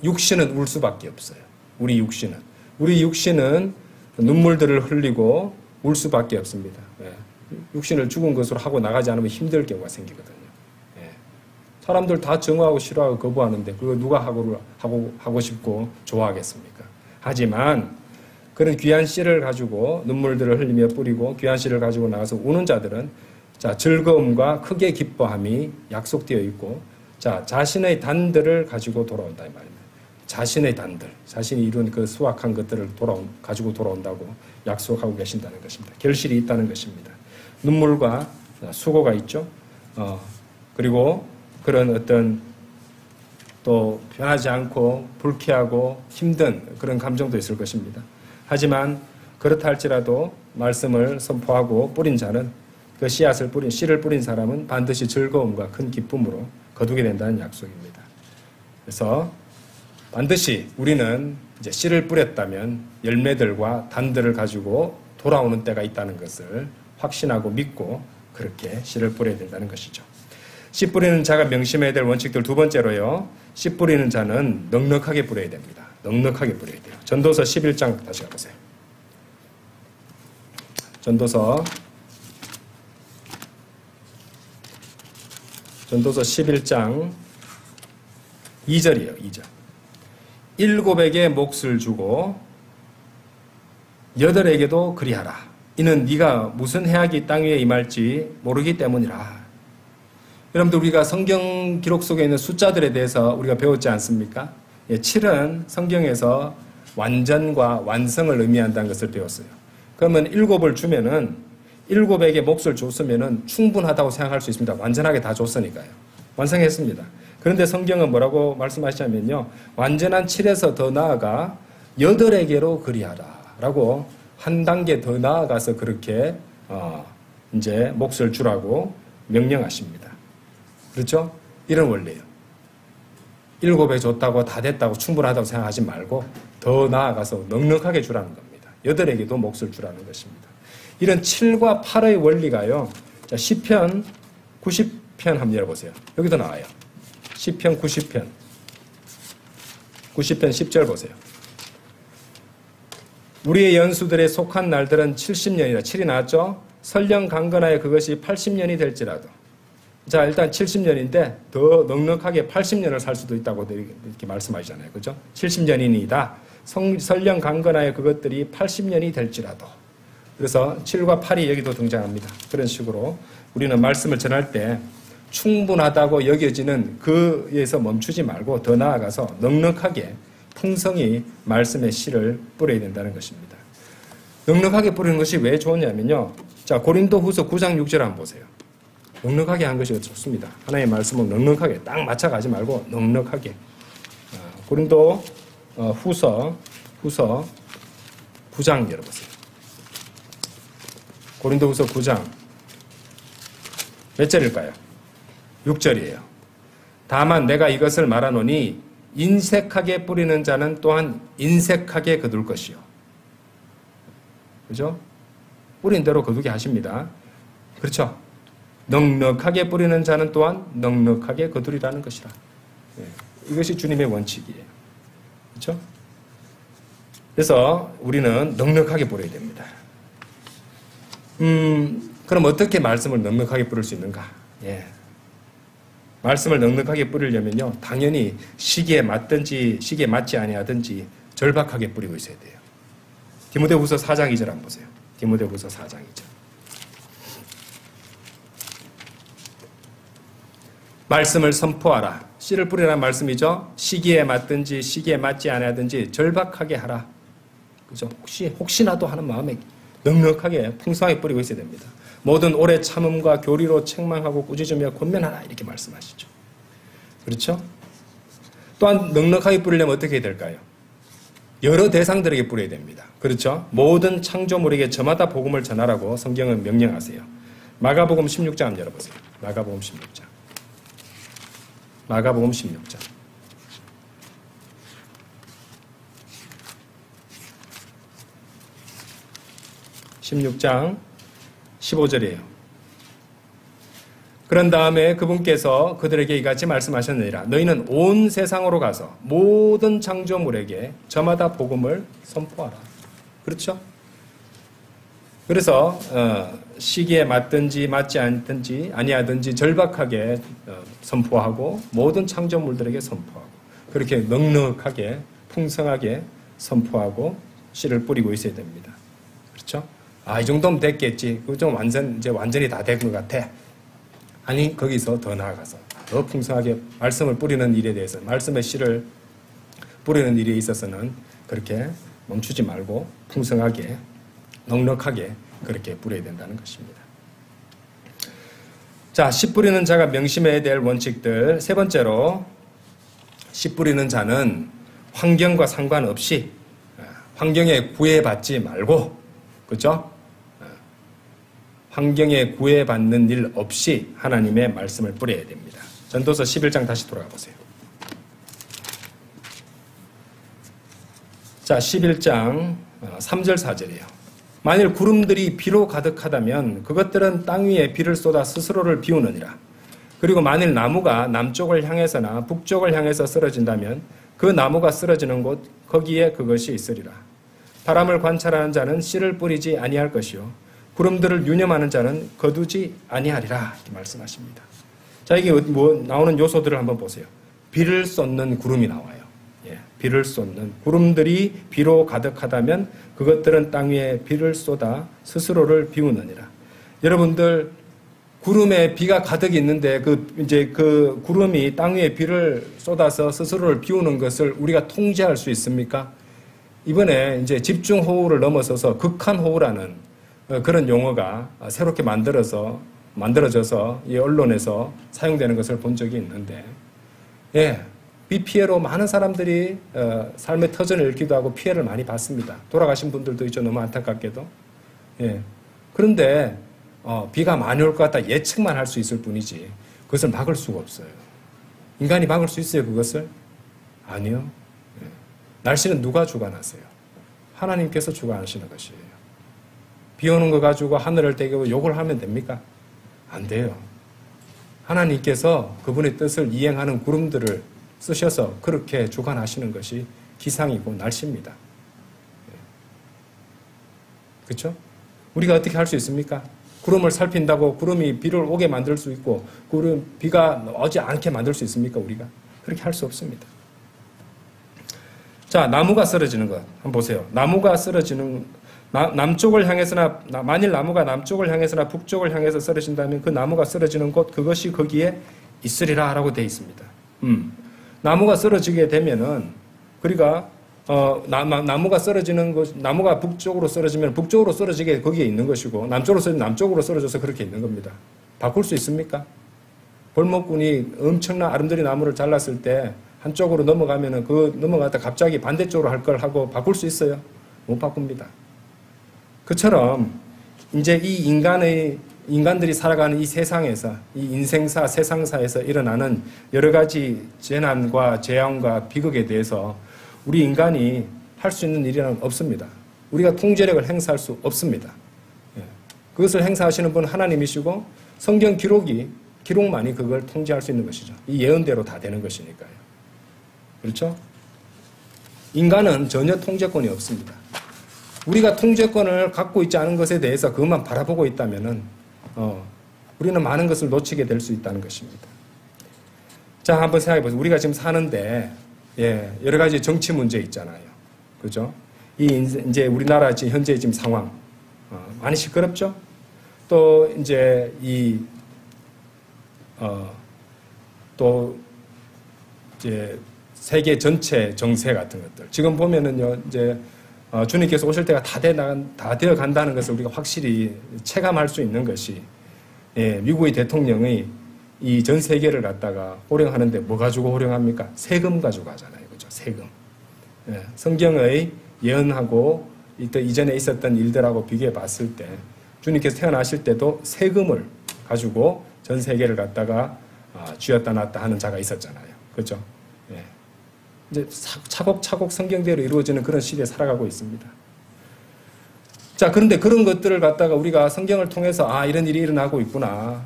육신은 울 수밖에 없어요. 우리 육신은 눈물들을 흘리고 울 수밖에 없습니다. 육신을 죽은 것으로 하고 나가지 않으면 힘들 경우가 생기거든요. 사람들 다 증오하고 싫어하고 거부하는데 그거 누가 하고 싶고 좋아하겠습니까? 하지만 그런 귀한 씨를 가지고 눈물들을 흘리며 뿌리고 귀한 씨를 가지고 나가서 우는 자들은 즐거움과 크게 기뻐함이 약속되어 있고 자신의 단들을 가지고 돌아온다 이 말입니다. 자신의 단들, 자신이 이룬 그 수확한 것들을 가지고 돌아온다고 약속하고 계신다는 것입니다. 결실이 있다는 것입니다. 눈물과 수고가 있죠. 그리고 그런 어떤 또 변하지 않고 불쾌하고 힘든 그런 감정도 있을 것입니다. 하지만 그렇다 할지라도 말씀을 선포하고 뿌린 자는 그 씨를 뿌린 사람은 반드시 즐거움과 큰 기쁨으로 거두게 된다는 약속입니다. 그래서 반드시 우리는 이제 씨를 뿌렸다면 열매들과 단들을 가지고 돌아오는 때가 있다는 것을 확신하고 믿고 그렇게 씨를 뿌려야 된다는 것이죠. 씨 뿌리는 자가 명심해야 될 원칙들 두 번째로요. 씨 뿌리는 자는 넉넉하게 뿌려야 됩니다. 넉넉하게 뿌려야 돼요. 전도서 11장 다시 가보세요. 전도서 11장 2절이에요. 2절. 7에게 몫을 주고 8에게도 그리하라. 이는 네가 무슨 해악이 땅 위에 임할지 모르기 때문이라. 여러분들 우리가 성경 기록 속에 있는 숫자들에 대해서 우리가 배웠지 않습니까? 7은 성경에서 완전과 완성을 의미한다는 것을 배웠어요. 그러면 7을 주면은 7에게 몫을 줬으면 충분하다고 생각할 수 있습니다. 완전하게 다 줬으니까요. 완성했습니다. 그런데 성경은 뭐라고 말씀하시냐면요. 완전한 7에서 더 나아가 8에게로 그리하라. 라고 한 단계 더 나아가서 그렇게 이제 몫을 주라고 명령하십니다. 그렇죠? 이런 원리예요. 7에 줬다고 다 됐다고 충분하다고 생각하지 말고 더 나아가서 넉넉하게 주라는 겁니다. 8에게도 몫을 주라는 것입니다. 이런 7과 8의 원리가요. 자, 시편 90편 한번 열어보세요. 여기도 나와요. 시편 90편. 90편 10절 보세요. 우리의 연수들에 속한 날들은 70년이라 7이 나왔죠? 설령 강건하여 그것이 80년이 될지라도. 자, 일단 70년인데 더 넉넉하게 80년을 살 수도 있다고 이렇게 말씀하시잖아요. 그죠? 70년이니다. 설령 강건하여 그것들이 80년이 될지라도. 그래서 7과 8이 여기도 등장합니다. 그런 식으로 우리는 말씀을 전할 때 충분하다고 여겨지는 그에서 멈추지 말고 더 나아가서 넉넉하게 풍성히 말씀의 씨를 뿌려야 된다는 것입니다. 넉넉하게 뿌리는 것이 왜 좋으냐면요. 자, 고린도 후서 9장 6절 한번 보세요. 넉넉하게 한 것이 좋습니다. 하나님의 말씀은 넉넉하게 딱 맞춰가지 말고 넉넉하게. 고린도 후서 9장 열어보세요. 고린도 후서 9장 몇 절일까요? 6절이에요. 다만 내가 이것을 말하노니 인색하게 뿌리는 자는 또한 인색하게 거둘 것이요. 그죠? 뿌린 대로 거두게 하십니다. 그렇죠? 넉넉하게 뿌리는 자는 또한 넉넉하게 거두리라는 것이라. 네. 이것이 주님의 원칙이에요. 그렇죠? 그래서 우리는 넉넉하게 뿌려야 됩니다. 그럼 어떻게 말씀을 넉넉하게 뿌릴 수 있는가? 예. 말씀을 넉넉하게 뿌리려면요. 당연히 시기에 맞든지 시기에 맞지 아니하든지 절박하게 뿌리고 있어야 돼요. 디모데후서 4장 2절 한번 보세요. 디모데후서 4장 2절. 말씀을 선포하라. 씨를 뿌리라는 말씀이죠. 시기에 맞든지 시기에 맞지 아니하든지 절박하게 하라. 그죠? 혹시나도 하는 마음에 넉넉하게 풍성하게 뿌리고 있어야 됩니다. 모든 오래 참음과 교리로 책망하고 꾸짖으며 권면하라 이렇게 말씀하시죠. 그렇죠? 또한 넉넉하게 뿌리려면 어떻게 해야 될까요? 여러 대상들에게 뿌려야 됩니다. 그렇죠? 모든 창조물에게 저마다 복음을 전하라고 성경은 명령하세요. 마가복음 16장 한번 열어보세요. 마가복음 16장. 마가복음 16장. 16장 15절이에요. 그런 다음에 그분께서 그들에게 이같이 말씀하셨느니라. 너희는 온 세상으로 가서 모든 창조물에게 저마다 복음을 선포하라. 그렇죠? 그래서 시기에 맞든지 맞지 않든지 아니하든지 절박하게 선포하고 모든 창조물들에게 선포하고 그렇게 넉넉하게 풍성하게 선포하고 씨를 뿌리고 있어야 됩니다. 그렇죠? 이 정도면 됐겠지. 그거 좀 완전히 다 된 것 같아. 아니, 거기서 더 나아가서 더 풍성하게 말씀을 뿌리는 일에 대해서 말씀의 씨를 뿌리는 일에 있어서는 그렇게 멈추지 말고 풍성하게 넉넉하게 그렇게 뿌려야 된다는 것입니다. 자, 씨 뿌리는 자가 명심해야 될 원칙들. 세 번째로 씨 뿌리는 자는 환경과 상관없이 환경에 구애받지 말고, 그렇죠? 환경에 구애받는 일 없이 하나님의 말씀을 뿌려야 됩니다. 전도서 11장 다시 돌아가 보세요. 자, 11장 3절 4절이에요. 만일 구름들이 비로 가득하다면 그것들은 땅 위에 비를 쏟아 스스로를 비우느니라. 그리고 만일 나무가 남쪽을 향해서나 북쪽을 향해서 쓰러진다면 그 나무가 쓰러지는 곳 거기에 그것이 있으리라. 바람을 관찰하는 자는 씨를 뿌리지 아니할 것이요 구름들을 유념하는 자는 거두지 아니하리라. 이렇게 말씀하십니다. 자, 이게 뭐 나오는 요소들을 한번 보세요. 비를 쏟는 구름이 나와요. 비를 쏟는 구름들이 비로 가득하다면 그것들은 땅 위에 비를 쏟아 스스로를 비우느니라. 여러분들 구름에 비가 가득 있는데 그 구름이 땅 위에 비를 쏟아서 스스로를 비우는 것을 우리가 통제할 수 있습니까? 이번에 이제 집중호우를 넘어서서 극한호우라는 그런 용어가 새롭게 만들어져서 이 언론에서 사용되는 것을 본 적이 있는데, 예, 비 피해로 많은 사람들이 삶의 터전을 잃기도 하고 피해를 많이 봤습니다. 돌아가신 분들도 있죠. 너무 안타깝게도. 예. 그런데 비가 많이 올 것 같다 예측만 할 수 있을 뿐이지 그것을 막을 수가 없어요. 인간이 막을 수 있어요, 그것을? 아니요. 예. 날씨는 누가 주관하세요? 하나님께서 주관하시는 것이에요. 비 오는 거 가지고 하늘을 대고 욕을 하면 됩니까? 안 돼요. 하나님께서 그분의 뜻을 이행하는 구름들을 쓰셔서 그렇게 주관하시는 것이 기상이고 날씨입니다. 그렇죠? 우리가 어떻게 할 수 있습니까? 구름을 살핀다고 구름이 비를 오게 만들 수 있고 비가 오지 않게 만들 수 있습니까? 우리가? 그렇게 할 수 없습니다. 자, 나무가 쓰러지는 것 한번 보세요. 나무가 쓰러지는 남쪽을 향해서나 만일 나무가 남쪽을 향해서나 북쪽을 향해서 쓰러진다면 그 나무가 쓰러지는 곳 그것이 거기에 있으리라 라고 되어 있습니다. 나무가 쓰러지게 되면은 그러니까 나무가 쓰러지는 것 나무가 북쪽으로 쓰러지면 북쪽으로 쓰러지게 거기에 있는 것이고 남쪽으로 쓰러지면 남쪽으로 쓰러져서 그렇게 있는 겁니다. 바꿀 수 있습니까? 벌목꾼이 엄청난 아름드리 나무를 잘랐을 때 한쪽으로 넘어가면은 그 넘어갔다 갑자기 반대쪽으로 할 걸 하고 바꿀 수 있어요? 못 바꿉니다. 그처럼 이제 이 인간들이 살아가는 이 세상에서 이 인생사 세상사에서 일어나는 여러 가지 재난과 재앙과 비극에 대해서 우리 인간이 할 수 있는 일이란 없습니다. 우리가 통제력을 행사할 수 없습니다. 그것을 행사하시는 분은 하나님이시고 성경 기록만이 그걸 통제할 수 있는 것이죠. 이 예언대로 다 되는 것이니까요. 그렇죠? 인간은 전혀 통제권이 없습니다. 우리가 통제권을 갖고 있지 않은 것에 대해서 그것만 바라보고 있다면은 우리는 많은 것을 놓치게 될 수 있다는 것입니다. 자, 한번 생각해 보세요. 우리가 지금 사는데 여러 가지 정치 문제 있잖아요. 그죠? 이제 우리나라 지금 현재 지금 상황 많이 시끄럽죠? 또 이제 또 이제 세계 전체 정세 같은 것들 지금 보면은요 이제 주님께서 오실 때가 다 되어 간다는 것을 우리가 확실히 체감할 수 있는 것이 미국의 대통령이 이 전 세계를 갖다가 호령하는데 뭐 가지고 호령합니까? 세금 가지고 하잖아요. 그죠? 세금. 성경의 예언하고 이전에 있었던 일들하고 비교해 봤을 때 주님께서 태어나실 때도 세금을 가지고 전 세계를 갖다가 쥐었다 놨다 하는 자가 있었잖아요. 그죠? 이제 차곡차곡 성경대로 이루어지는 그런 시대에 살아가고 있습니다. 자, 그런데 그런 것들을 갖다가 우리가 성경을 통해서 이런 일이 일어나고 있구나.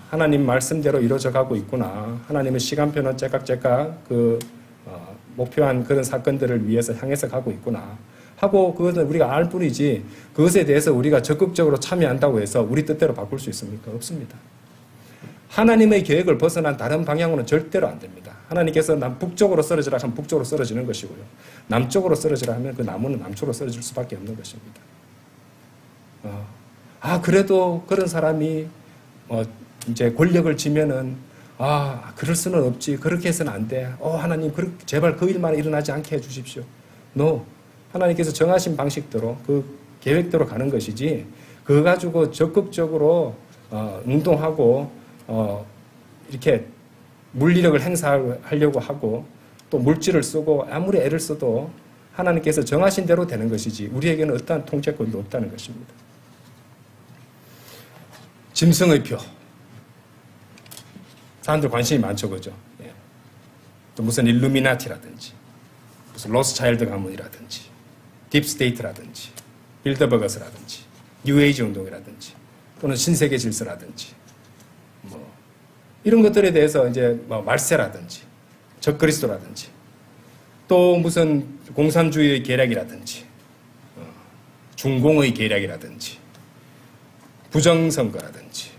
하나님 말씀대로 이루어져 가고 있구나. 하나님의 시간표는 째깍째깍 목표한 그런 사건들을 위해서 향해서 가고 있구나. 하고 그것은 우리가 알 뿐이지 그것에 대해서 우리가 적극적으로 참여한다고 해서 우리 뜻대로 바꿀 수 있습니까? 없습니다. 하나님의 계획을 벗어난 다른 방향으로는 절대로 안 됩니다. 하나님께서 북쪽으로 쓰러지라 하면 북쪽으로 쓰러지는 것이고요. 남쪽으로 쓰러지라 하면 그 나무는 남쪽으로 쓰러질 수밖에 없는 것입니다. 그래도 그런 사람이 이제 권력을 쥐면은 그럴 수는 없지. 그렇게 해서는 안 돼. 하나님 제발 그 일만 일어나지 않게 해주십시오. 하나님께서 정하신 방식대로 그 계획대로 가는 것이지 그거 가지고 적극적으로 운동하고 이렇게 물리력을 행사하려고 하고 또 물질을 쓰고 아무리 애를 써도 하나님께서 정하신 대로 되는 것이지 우리에게는 어떠한 통제권도 없다는 것입니다. 짐승의 표. 사람들 관심이 많죠, 그죠? 또 무슨 일루미나티라든지, 무슨 로스차일드 가문이라든지, 딥스테이트라든지, 빌더버거스라든지, 뉴에이지 운동이라든지, 또는 신세계 질서라든지, 이런 것들에 대해서 이제 말세라든지, 적그리스도라든지, 또 무슨 공산주의의 계략이라든지, 중공의 계략이라든지, 부정선거라든지,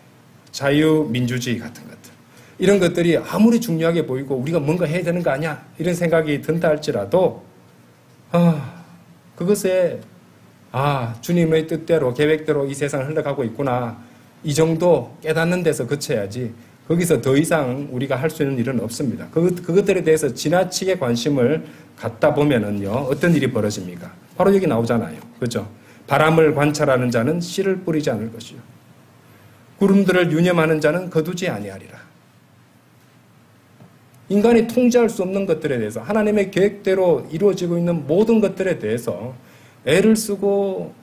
자유민주주의 같은 것들. 이런 것들이 아무리 중요하게 보이고 우리가 뭔가 해야 되는 거 아니야? 이런 생각이 든다 할지라도 그것에 주님의 뜻대로 계획대로 이 세상을 흘러가고 있구나. 이 정도 깨닫는 데서 그쳐야지 거기서 더 이상 우리가 할 수 있는 일은 없습니다. 그것들에 대해서 지나치게 관심을 갖다 보면은요 어떤 일이 벌어집니까? 바로 여기 나오잖아요. 그렇죠? 바람을 관찰하는 자는 씨를 뿌리지 않을 것이요 구름들을 유념하는 자는 거두지 아니하리라. 인간이 통제할 수 없는 것들에 대해서 하나님의 계획대로 이루어지고 있는 모든 것들에 대해서 애를 쓰고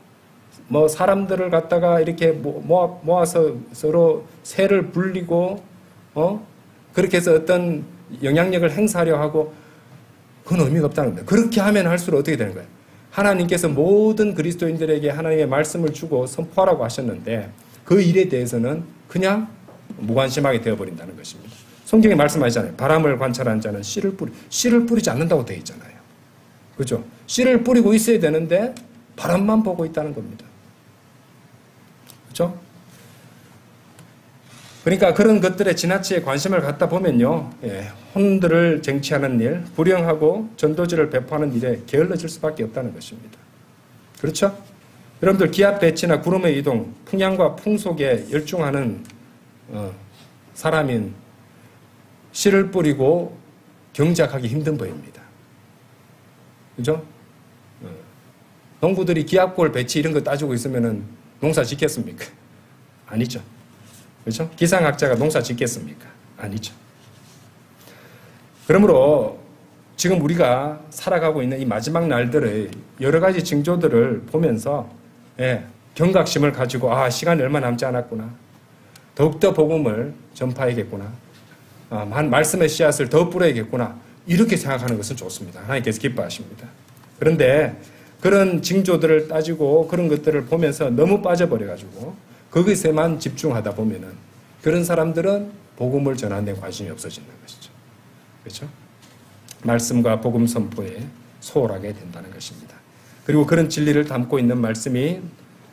뭐 사람들을 갖다가 이렇게 모아서 서로 세를 불리고 그렇게 해서 어떤 영향력을 행사하려 하고 그건 의미가 없다는 거예요. 그렇게 하면 할수록 어떻게 되는 거예요? 하나님께서 모든 그리스도인들에게 하나님의 말씀을 주고 선포하라고 하셨는데 그 일에 대해서는 그냥 무관심하게 되어버린다는 것입니다. 성경에 말씀하시잖아요. 바람을 관찰하는 자는 씨를 뿌리지 않는다고 되어 있잖아요. 그렇죠? 씨를 뿌리고 있어야 되는데 바람만 보고 있다는 겁니다. 그렇죠? 그러니까 그런 것들에 지나치게 관심을 갖다 보면요. 혼들을 쟁취하는 일, 불행하고 전도지를 배포하는 일에 게을러질 수밖에 없다는 것입니다. 그렇죠? 여러분들 기압 배치나 구름의 이동, 풍향과 풍속에 열중하는 사람인 씨를 뿌리고 경작하기 힘든 법입니다. 그죠? 농부들이 기압골 배치 이런 거 따지고 있으면은 농사 짓겠습니까? 아니죠. 그렇죠? 기상학자가 농사 짓겠습니까? 아니죠. 그러므로 지금 우리가 살아가고 있는 이 마지막 날들의 여러 가지 징조들을 보면서 경각심을 가지고 시간이 얼마 남지 않았구나. 더욱더 복음을 전파해야겠구나. 말씀의 씨앗을 더 뿌려야겠구나. 이렇게 생각하는 것은 좋습니다. 하나님께서 기뻐하십니다. 그런데 그런 징조들을 따지고 그런 것들을 보면서 너무 빠져버려가지고 거기서만 집중하다 보면은 그런 사람들은 복음을 전하는 데 관심이 없어지는 것이죠. 그렇죠? 말씀과 복음 선포에 소홀하게 된다는 것입니다. 그리고 그런 진리를 담고 있는 말씀이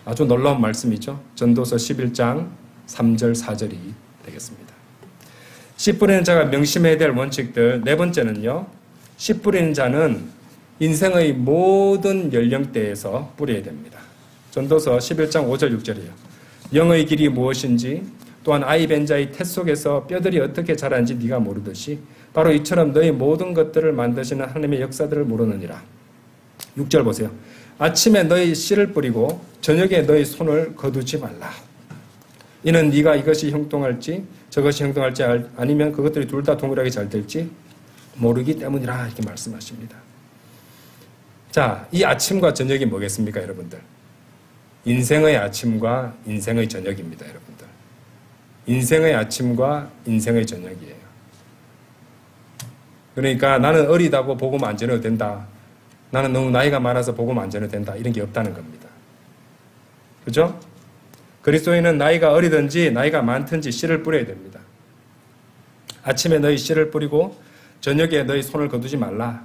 아주 놀라운 말씀이죠. 전도서 11장 3절 4절이 되겠습니다. 씨 뿌리는 자가 명심해야 될 원칙들 네 번째는요. 씨 뿌리는 자는 인생의 모든 연령대에서 뿌려야 됩니다. 전도서 11장 5절 6절이에요. 영의 길이 무엇인지 또한 아이 벤 자의 태 속에서 뼈들이 어떻게 자라는지 네가 모르듯이 바로 이처럼 너희 모든 것들을 만드시는 하나님의 역사들을 모르느니라. 6절 보세요. 아침에 너희 씨를 뿌리고 저녁에 너희 손을 거두지 말라. 이는 네가 이것이 형통할지 저것이 형통할지 아니면 그것들이 둘 다 동일하게 잘 될지 모르기 때문이라 이렇게 말씀하십니다. 자, 이 아침과 저녁이 뭐겠습니까, 여러분들? 인생의 아침과 인생의 저녁입니다, 여러분들. 인생의 아침과 인생의 저녁이에요. 그러니까 나는 어리다고 복음 안 전해도 된다. 나는 너무 나이가 많아서 복음 안 전해도 된다. 이런 게 없다는 겁니다. 그죠? 그리스도인은 나이가 어리든지 나이가 많든지 씨를 뿌려야 됩니다. 아침에 너희 씨를 뿌리고 저녁에 너희 손을 거두지 말라.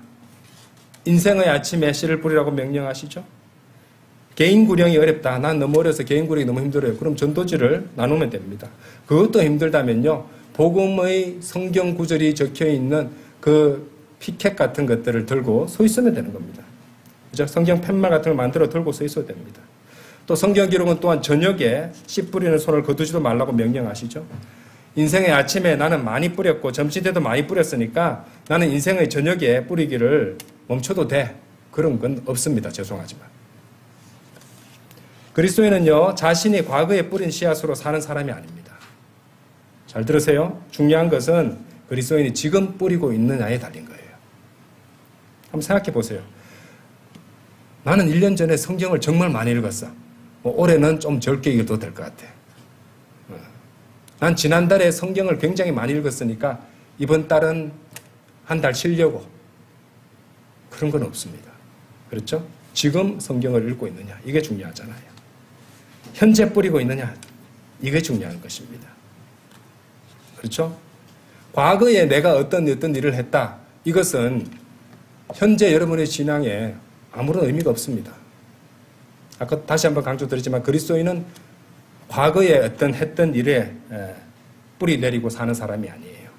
인생의 아침에 씨를 뿌리라고 명령하시죠? 개인 구령이 어렵다. 난 너무 어려서 개인 구령이 너무 힘들어요. 그럼 전도지를 나누면 됩니다. 그것도 힘들다면요. 복음의 성경 구절이 적혀있는 그 피켓 같은 것들을 들고 서 있으면 되는 겁니다. 그죠? 성경 팻말 같은 걸 만들어 들고 서 있어야 됩니다. 또 성경 기록은 또한 저녁에 씨 뿌리는 손을 거두지도 말라고 명령하시죠. 인생의 아침에 나는 많이 뿌렸고 점심 때도 많이 뿌렸으니까 나는 인생의 저녁에 뿌리기를 멈춰도 돼. 그런 건 없습니다. 죄송하지만. 그리스도인은요. 자신이 과거에 뿌린 씨앗으로 사는 사람이 아닙니다. 잘 들으세요. 중요한 것은 그리스도인이 지금 뿌리고 있느냐에 달린 거예요. 한번 생각해 보세요. 나는 1년 전에 성경을 정말 많이 읽었어. 올해는 좀 적게 읽어도 될 것 같아. 난 지난달에 성경을 굉장히 많이 읽었으니까 이번 달은 한 달 쉬려고. 그런 건 없습니다. 그렇죠? 지금 성경을 읽고 있느냐. 이게 중요하잖아요. 현재 뿌리고 있느냐. 이게 중요한 것입니다. 그렇죠? 과거에 내가 어떤 일을 했다. 이것은 현재 여러분의 신앙에 아무런 의미가 없습니다. 아까 다시 한번 강조드리지만 그리스도인은 과거에 어떤 했던 일에 뿌리 내리고 사는 사람이 아니에요.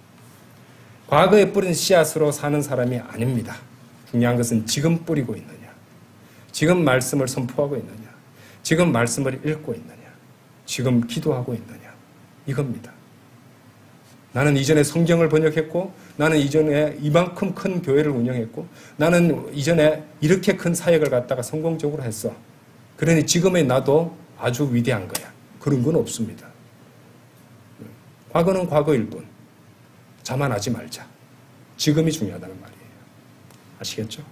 과거에 뿌린 씨앗으로 사는 사람이 아닙니다. 중요한 것은 지금 뿌리고 있느냐. 지금 말씀을 선포하고 있느냐. 지금 말씀을 읽고 있느냐. 지금 기도하고 있느냐. 이겁니다. 나는 이전에 성경을 번역했고 나는 이전에 이만큼 큰 교회를 운영했고 나는 이전에 이렇게 큰 사역을 갖다가 성공적으로 했어. 그러니 지금의 나도 아주 위대한 거야. 그런 건 없습니다. 과거는 과거일 뿐. 자만하지 말자. 지금이 중요하다는 말이에요. 아시겠죠?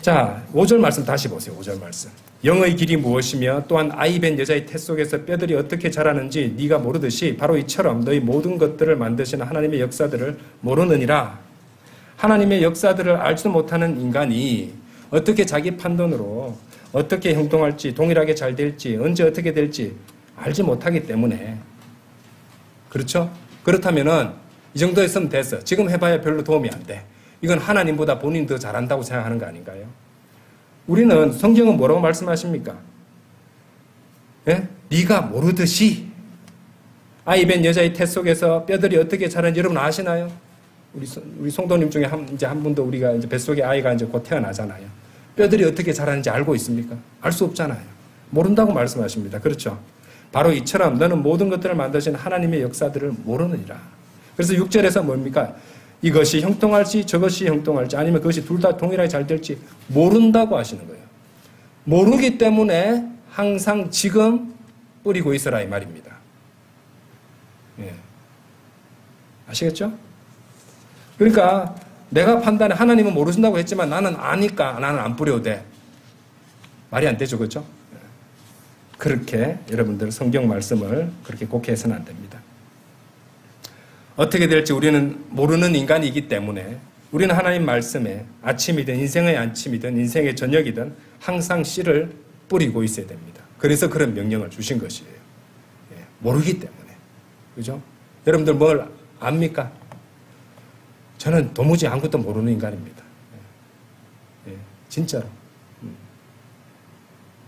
자, 5절 말씀 다시 보세요. 5절 말씀. 영의 길이 무엇이며 또한 아이 벤 여자의 태 속에서 뼈들이 어떻게 자라는지 네가 모르듯이 바로 이처럼 너희 모든 것들을 만드시는 하나님의 역사들을 모르느니라. 하나님의 역사들을 알지도 못하는 인간이 어떻게 자기 판단으로 어떻게 행동할지, 동일하게 잘 될지, 언제 어떻게 될지 알지 못하기 때문에, 그렇죠? 그렇다면은 이 정도 했으면 됐어. 지금 해봐야 별로 도움이 안 돼. 이건 하나님보다 본인이 더 잘한다고 생각하는 거 아닌가요? 우리는 성경은 뭐라고 말씀하십니까? 예? 네가 모르듯이 아이 벤 여자의 태 속에서 뼈들이 어떻게 자라는지 여러분 아시나요? 우리 성도님 중에 이제 한 분도 우리가 이제 뱃속에 아이가 이제 곧 태어나잖아요. 뼈들이 어떻게 자라는지 알고 있습니까? 알 수 없잖아요. 모른다고 말씀하십니다. 그렇죠? 바로 이처럼 너는 모든 것들을 만드신 하나님의 역사들을 모르느니라. 그래서 6절에서 뭡니까? 이것이 형통할지 저것이 형통할지 아니면 그것이 둘 다 동일하게 잘 될지 모른다고 하시는 거예요. 모르기 때문에 항상 지금 뿌리고 있어라 이 말입니다. 예. 아시겠죠? 그러니까 내가 판단해 하나님은 모르신다고 했지만 나는 아니까 나는 안 뿌려도 돼. 말이 안 되죠. 그렇죠? 그렇게 여러분들 성경 말씀을 그렇게 곡해서는 안 됩니다. 어떻게 될지 우리는 모르는 인간이기 때문에 우리는 하나님 말씀에 아침이든 인생의 아침이든 인생의 저녁이든 항상 씨를 뿌리고 있어야 됩니다. 그래서 그런 명령을 주신 것이에요. 예, 모르기 때문에. 그죠? 여러분들 뭘 압니까? 저는 도무지 아무것도 모르는 인간입니다. 예, 진짜로.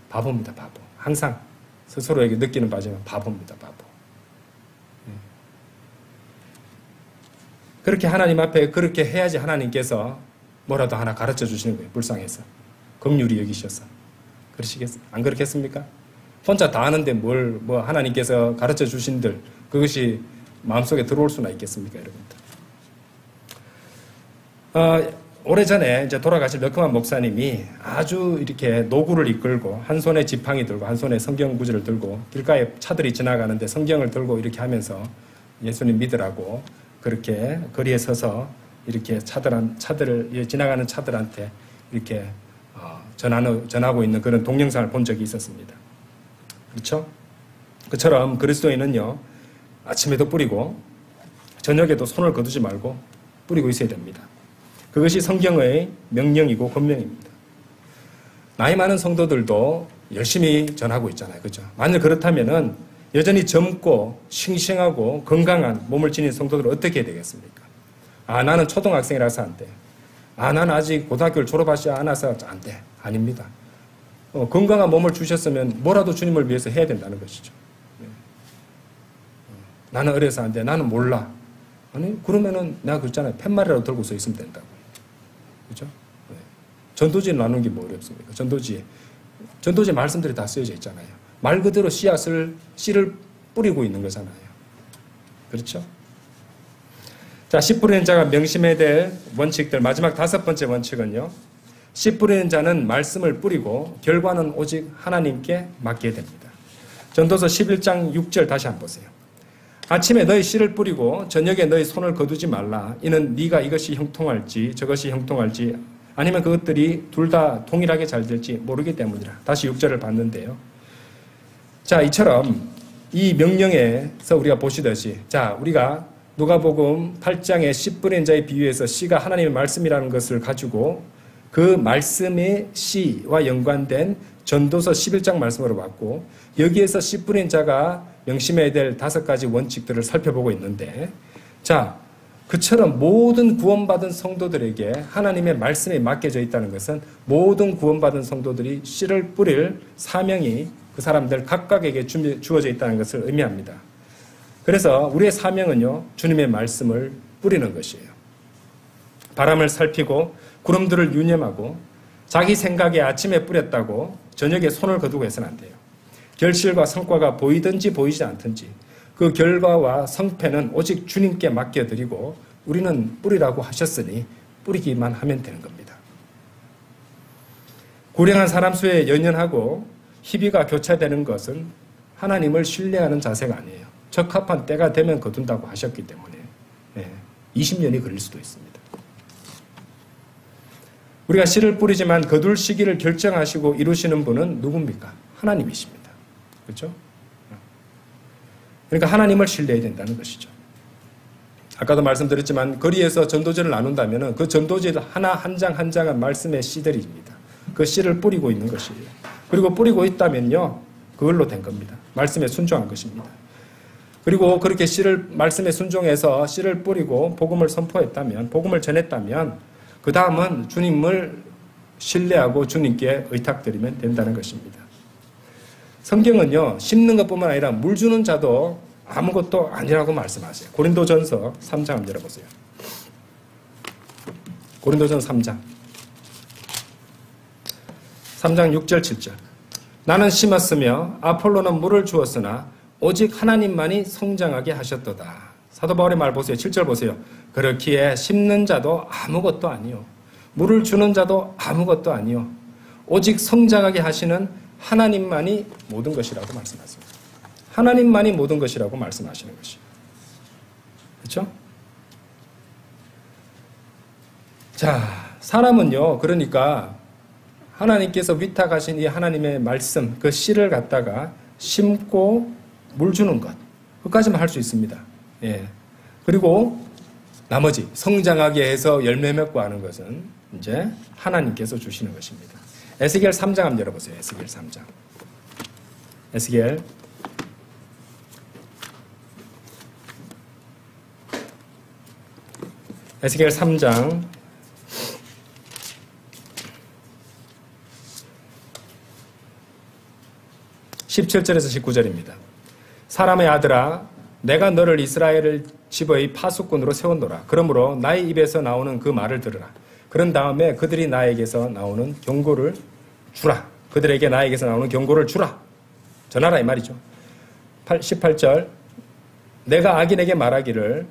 바보입니다, 바보. 항상 스스로에게 느끼는 바지만 바보입니다, 바보. 예. 그렇게 하나님 앞에 그렇게 해야지 하나님께서 뭐라도 하나 가르쳐 주시는 거예요, 불쌍해서. 긍휼히 여기셔서. 안 그렇겠습니까? 혼자 다 아는데 뭐 하나님께서 가르쳐 주신들, 그것이 마음속에 들어올 수나 있겠습니까, 여러분들? 오래전에 이제 돌아가신 르크만 목사님이 아주 이렇게 노구를 이끌고 한 손에 지팡이 들고 한 손에 성경 구절을 들고 길가에 차들이 지나가는데 성경을 들고 이렇게 하면서 예수님 믿으라고 그렇게 거리에 서서 이렇게 지나가는 차들한테 이렇게 전하고 있는 그런 동영상을 본 적이 있었습니다. 그렇죠? 그처럼 그리스도인은요, 아침에도 뿌리고 저녁에도 손을 거두지 말고 뿌리고 있어야 됩니다. 그것이 성경의 명령이고 권명입니다. 나이 많은 성도들도 열심히 전하고 있잖아요. 그죠? 만약 그렇다면은 여전히 젊고 싱싱하고 건강한 몸을 지닌 성도들은 어떻게 해야 되겠습니까? 나는 초등학생이라서 안 돼. 나는 아직 고등학교를 졸업하지 않아서 안 돼. 아닙니다. 건강한 몸을 주셨으면 뭐라도 주님을 위해서 해야 된다는 것이죠. 나는 어려서 안 돼. 나는 몰라. 아니, 그러면은 내가 그랬잖아요. 팻말이라도 들고서 있으면 된다고. 그죠? 네. 전도지에 나누는 게 뭐 어렵습니까? 전도지에 말씀들이 다 쓰여져 있잖아요. 말 그대로 씨를 뿌리고 있는 거잖아요. 그렇죠? 자, 씨 뿌리는 자가 명심해야 될 원칙들, 마지막 5번째 원칙은요, 씨 뿌리는 자는 말씀을 뿌리고 결과는 오직 하나님께 맡게 됩니다. 전도서 11장 6절 다시 한번 보세요. 아침에 너희 씨를 뿌리고 저녁에 너희 손을 거두지 말라. 이는 네가 이것이 형통할지 저것이 형통할지 아니면 그것들이 둘 다 동일하게 잘 될지 모르기 때문이라. 다시 6절을 봤는데요. 자, 이처럼 이 명령에서 우리가 보시듯이, 자, 우리가 누가복음 8장의 씨 뿌린 자의 비유에서 씨가 하나님의 말씀이라는 것을 가지고 그 말씀의 씨와 연관된 전도서 11장 말씀으로 봤고, 여기에서 씨 뿌린 자가 명심해야 될 5가지 원칙들을 살펴보고 있는데, 자, 그처럼 모든 구원받은 성도들에게 하나님의 말씀에 맡겨져 있다는 것은 모든 구원받은 성도들이 씨를 뿌릴 사명이 그 사람들 각각에게 주어져 있다는 것을 의미합니다. 그래서 우리의 사명은요, 주님의 말씀을 뿌리는 것이에요. 바람을 살피고 구름들을 유념하고 자기 생각에 아침에 뿌렸다고 저녁에 손을 거두고 해서는 안 돼요. 결실과 성과가 보이든지 보이지 않든지 그 결과와 성패는 오직 주님께 맡겨드리고 우리는 뿌리라고 하셨으니 뿌리기만 하면 되는 겁니다. 고령한 사람 수에 연연하고 희비가 교차되는 것은 하나님을 신뢰하는 자세가 아니에요. 적합한 때가 되면 거둔다고 하셨기 때문에 20년이 걸릴 수도 있습니다. 우리가 씨를 뿌리지만 거둘 시기를 결정하시고 이루시는 분은 누굽니까? 하나님이십니다. 그렇죠? 그러니까 하나님을 신뢰해야 된다는 것이죠. 아까도 말씀드렸지만 거리에서 전도지를 나눈다면 그 전도지 하나 한 장 한 장은 말씀의 씨들입니다. 그 씨를 뿌리고 있는 것이에요. 그리고 뿌리고 있다면요, 그걸로 된 겁니다. 말씀에 순종한 것입니다. 그리고 그렇게 말씀에 순종해서 씨를 뿌리고 복음을 선포했다면, 복음을 전했다면 그 다음은 주님을 신뢰하고 주님께 의탁드리면 된다는 것입니다. 성경은요, 심는 것뿐만 아니라 물 주는 자도 아무것도 아니라고 말씀하세요. 고린도전서 3장 한번 열어보세요. 고린도전서 3장 6절 7절. 나는 심었으며 아폴로는 물을 주었으나 오직 하나님만이 성장하게 하셨도다. 사도 바울의 말 보세요. 7절 보세요. 그렇기에 심는 자도 아무것도 아니요, 물을 주는 자도 아무것도 아니요, 오직 성장하게 하시는 하나님만이 모든 것이라고 말씀하십니다. 하나님만이 모든 것이라고 말씀하시는 것이에요. 그렇죠? 자, 사람은요, 그러니까 하나님께서 위탁하신 이 하나님의 말씀, 그 씨를 갖다가 심고 물 주는 것, 그까지만 할 수 있습니다. 예. 그리고 나머지 성장하게 해서 열매 맺고 하는 것은 이제 하나님께서 주시는 것입니다. 에스겔 3장 한번 열어보세요. 에스겔 3장. 에스겔 3장 17절에서 19절입니다. 사람의 아들아, 내가 너를 이스라엘 집의 파수꾼으로 세웠노라. 그러므로 나의 입에서 나오는 그 말을 들으라. 그런 다음에 그들이 나에게서 나오는 경고를 주라. 그들에게 나에게서 나오는 경고를 주라. 전하라 이 말이죠. 18절. 내가 악인에게 말하기를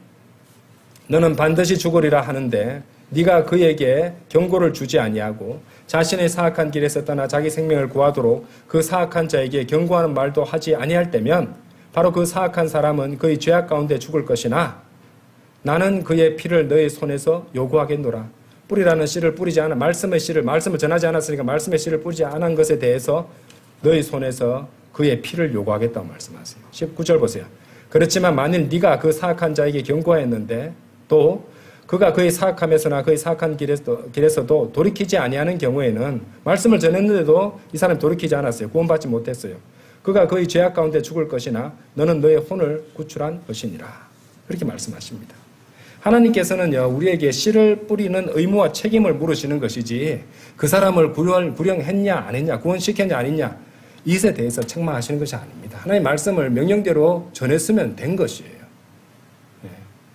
너는 반드시 죽으리라 하는데 네가 그에게 경고를 주지 아니하고 자신의 사악한 길에서 떠나 자기 생명을 구하도록 그 사악한 자에게 경고하는 말도 하지 아니할 때면 바로 그 사악한 사람은 그의 죄악 가운데 죽을 것이나 나는 그의 피를 너의 손에서 요구하겠노라. 뿌리라는 씨를 뿌리지 않아, 말씀을 전하지 않았으니까 말씀의 씨를 뿌리지 않은 것에 대해서 너의 손에서 그의 피를 요구하겠다고 말씀하세요. 19절 보세요. 그렇지만 만일 네가 그 사악한 자에게 경고하였는데 또 그가 그의 사악함에서나 그의 사악한 길에서도 돌이키지 아니하는 경우에는, 말씀을 전했는데도 이 사람이 돌이키지 않았어요. 구원받지 못했어요. 그가 그의 죄악 가운데 죽을 것이나 너는 너의 혼을 구출한 것이니라. 그렇게 말씀하십니다. 하나님께서는요, 우리에게 씨를 뿌리는 의무와 책임을 물으시는 것이지 그 사람을 구령했냐 안 했냐, 구원시켰냐 안 했냐, 이것에 대해서 책망하시는 것이 아닙니다. 하나님의 말씀을 명령대로 전했으면 된 것이에요.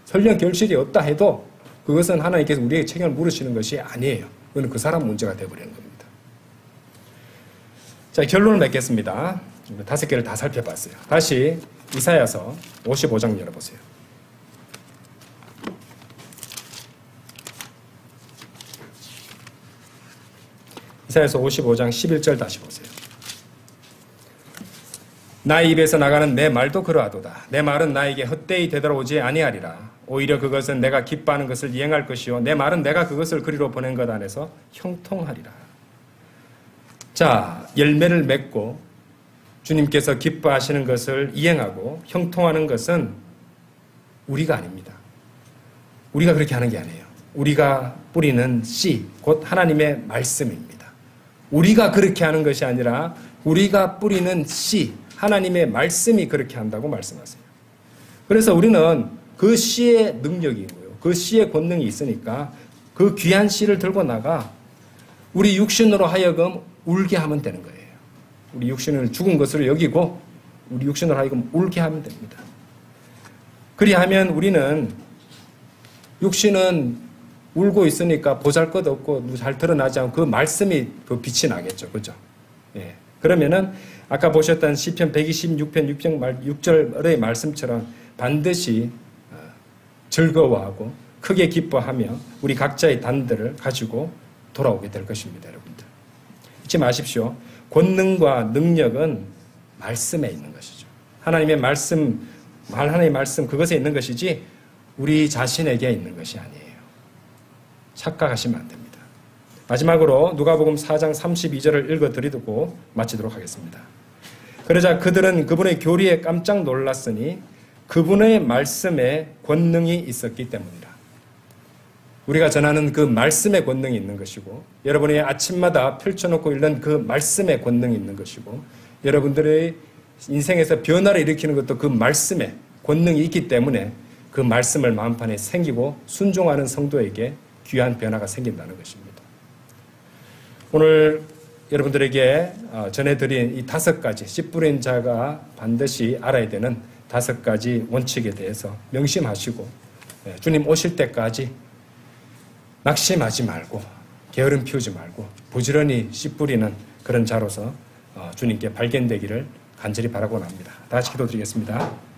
설령 결실이 없다 해도 그것은 하나님께서 우리에게 책임을 물으시는 것이 아니에요. 그건 그 사람 문제가 되어버리는 겁니다. 자, 결론을 맺겠습니다. 5개를 다 살펴봤어요. 다시 이사야서 55장 열어보세요. 이사야서 55장 11절 다시 보세요. 나의 입에서 나가는 내 말도 그러하도다. 내 말은 나에게 헛되이 되돌아오지 아니하리라. 오히려 그것은 내가 기뻐하는 것을 이행할 것이요 내 말은 내가 그것을 그리로 보낸 것 안에서 형통하리라. 자, 열매를 맺고 주님께서 기뻐하시는 것을 이행하고 형통하는 것은 우리가 아닙니다. 우리가 그렇게 하는 게 아니에요. 우리가 뿌리는 씨, 곧 하나님의 말씀입니다. 우리가 그렇게 하는 것이 아니라 우리가 뿌리는 씨, 하나님의 말씀이 그렇게 한다고 말씀하세요. 그래서 우리는 그 씨의 능력이 있고요, 그 씨의 권능이 있으니까 그 귀한 씨를 들고 나가 우리 육신으로 하여금 울게 하면 되는 거예요. 우리 육신을 죽은 것으로 여기고 우리 육신으로 하여금 울게 하면 됩니다. 그리하면 우리는 육신은 울고 있으니까 보잘것없고 잘 드러나지 않고 그 말씀이 그 빛이 나겠죠. 그죠? 예. 그러면은 아까 보셨던 시편 126편 6절의 말씀처럼 반드시 즐거워하고 크게 기뻐하며 우리 각자의 단들을 가지고 돌아오게 될 것입니다. 여러분들. 잊지 마십시오. 권능과 능력은 말씀에 있는 것이죠. 하나님의 말씀 그것에 있는 것이지 우리 자신에게 있는 것이 아니에요. 착각하시면 안 됩니다. 마지막으로 누가복음 4장 32절을 읽어드리고 마치도록 하겠습니다. 그러자 그들은 그분의 교리에 깜짝 놀랐으니 그분의 말씀에 권능이 있었기 때문이라. 우리가 전하는 그 말씀의 권능이 있는 것이고 여러분이 아침마다 펼쳐놓고 읽는 그 말씀의 권능이 있는 것이고 여러분들의 인생에서 변화를 일으키는 것도 그 말씀에 권능이 있기 때문에 그 말씀을 마음판에 생기고 순종하는 성도에게 귀한 변화가 생긴다는 것입니다. 오늘 여러분들에게 전해드린 이 5가지 씨 뿌린 자가 반드시 알아야 되는 5가지 원칙에 대해서 명심하시고 주님 오실 때까지 낙심하지 말고 게으름 피우지 말고 부지런히 씨 뿌리는 그런 자로서 주님께 발견되기를 간절히 바라곤 합니다. 다 같이 기도드리겠습니다.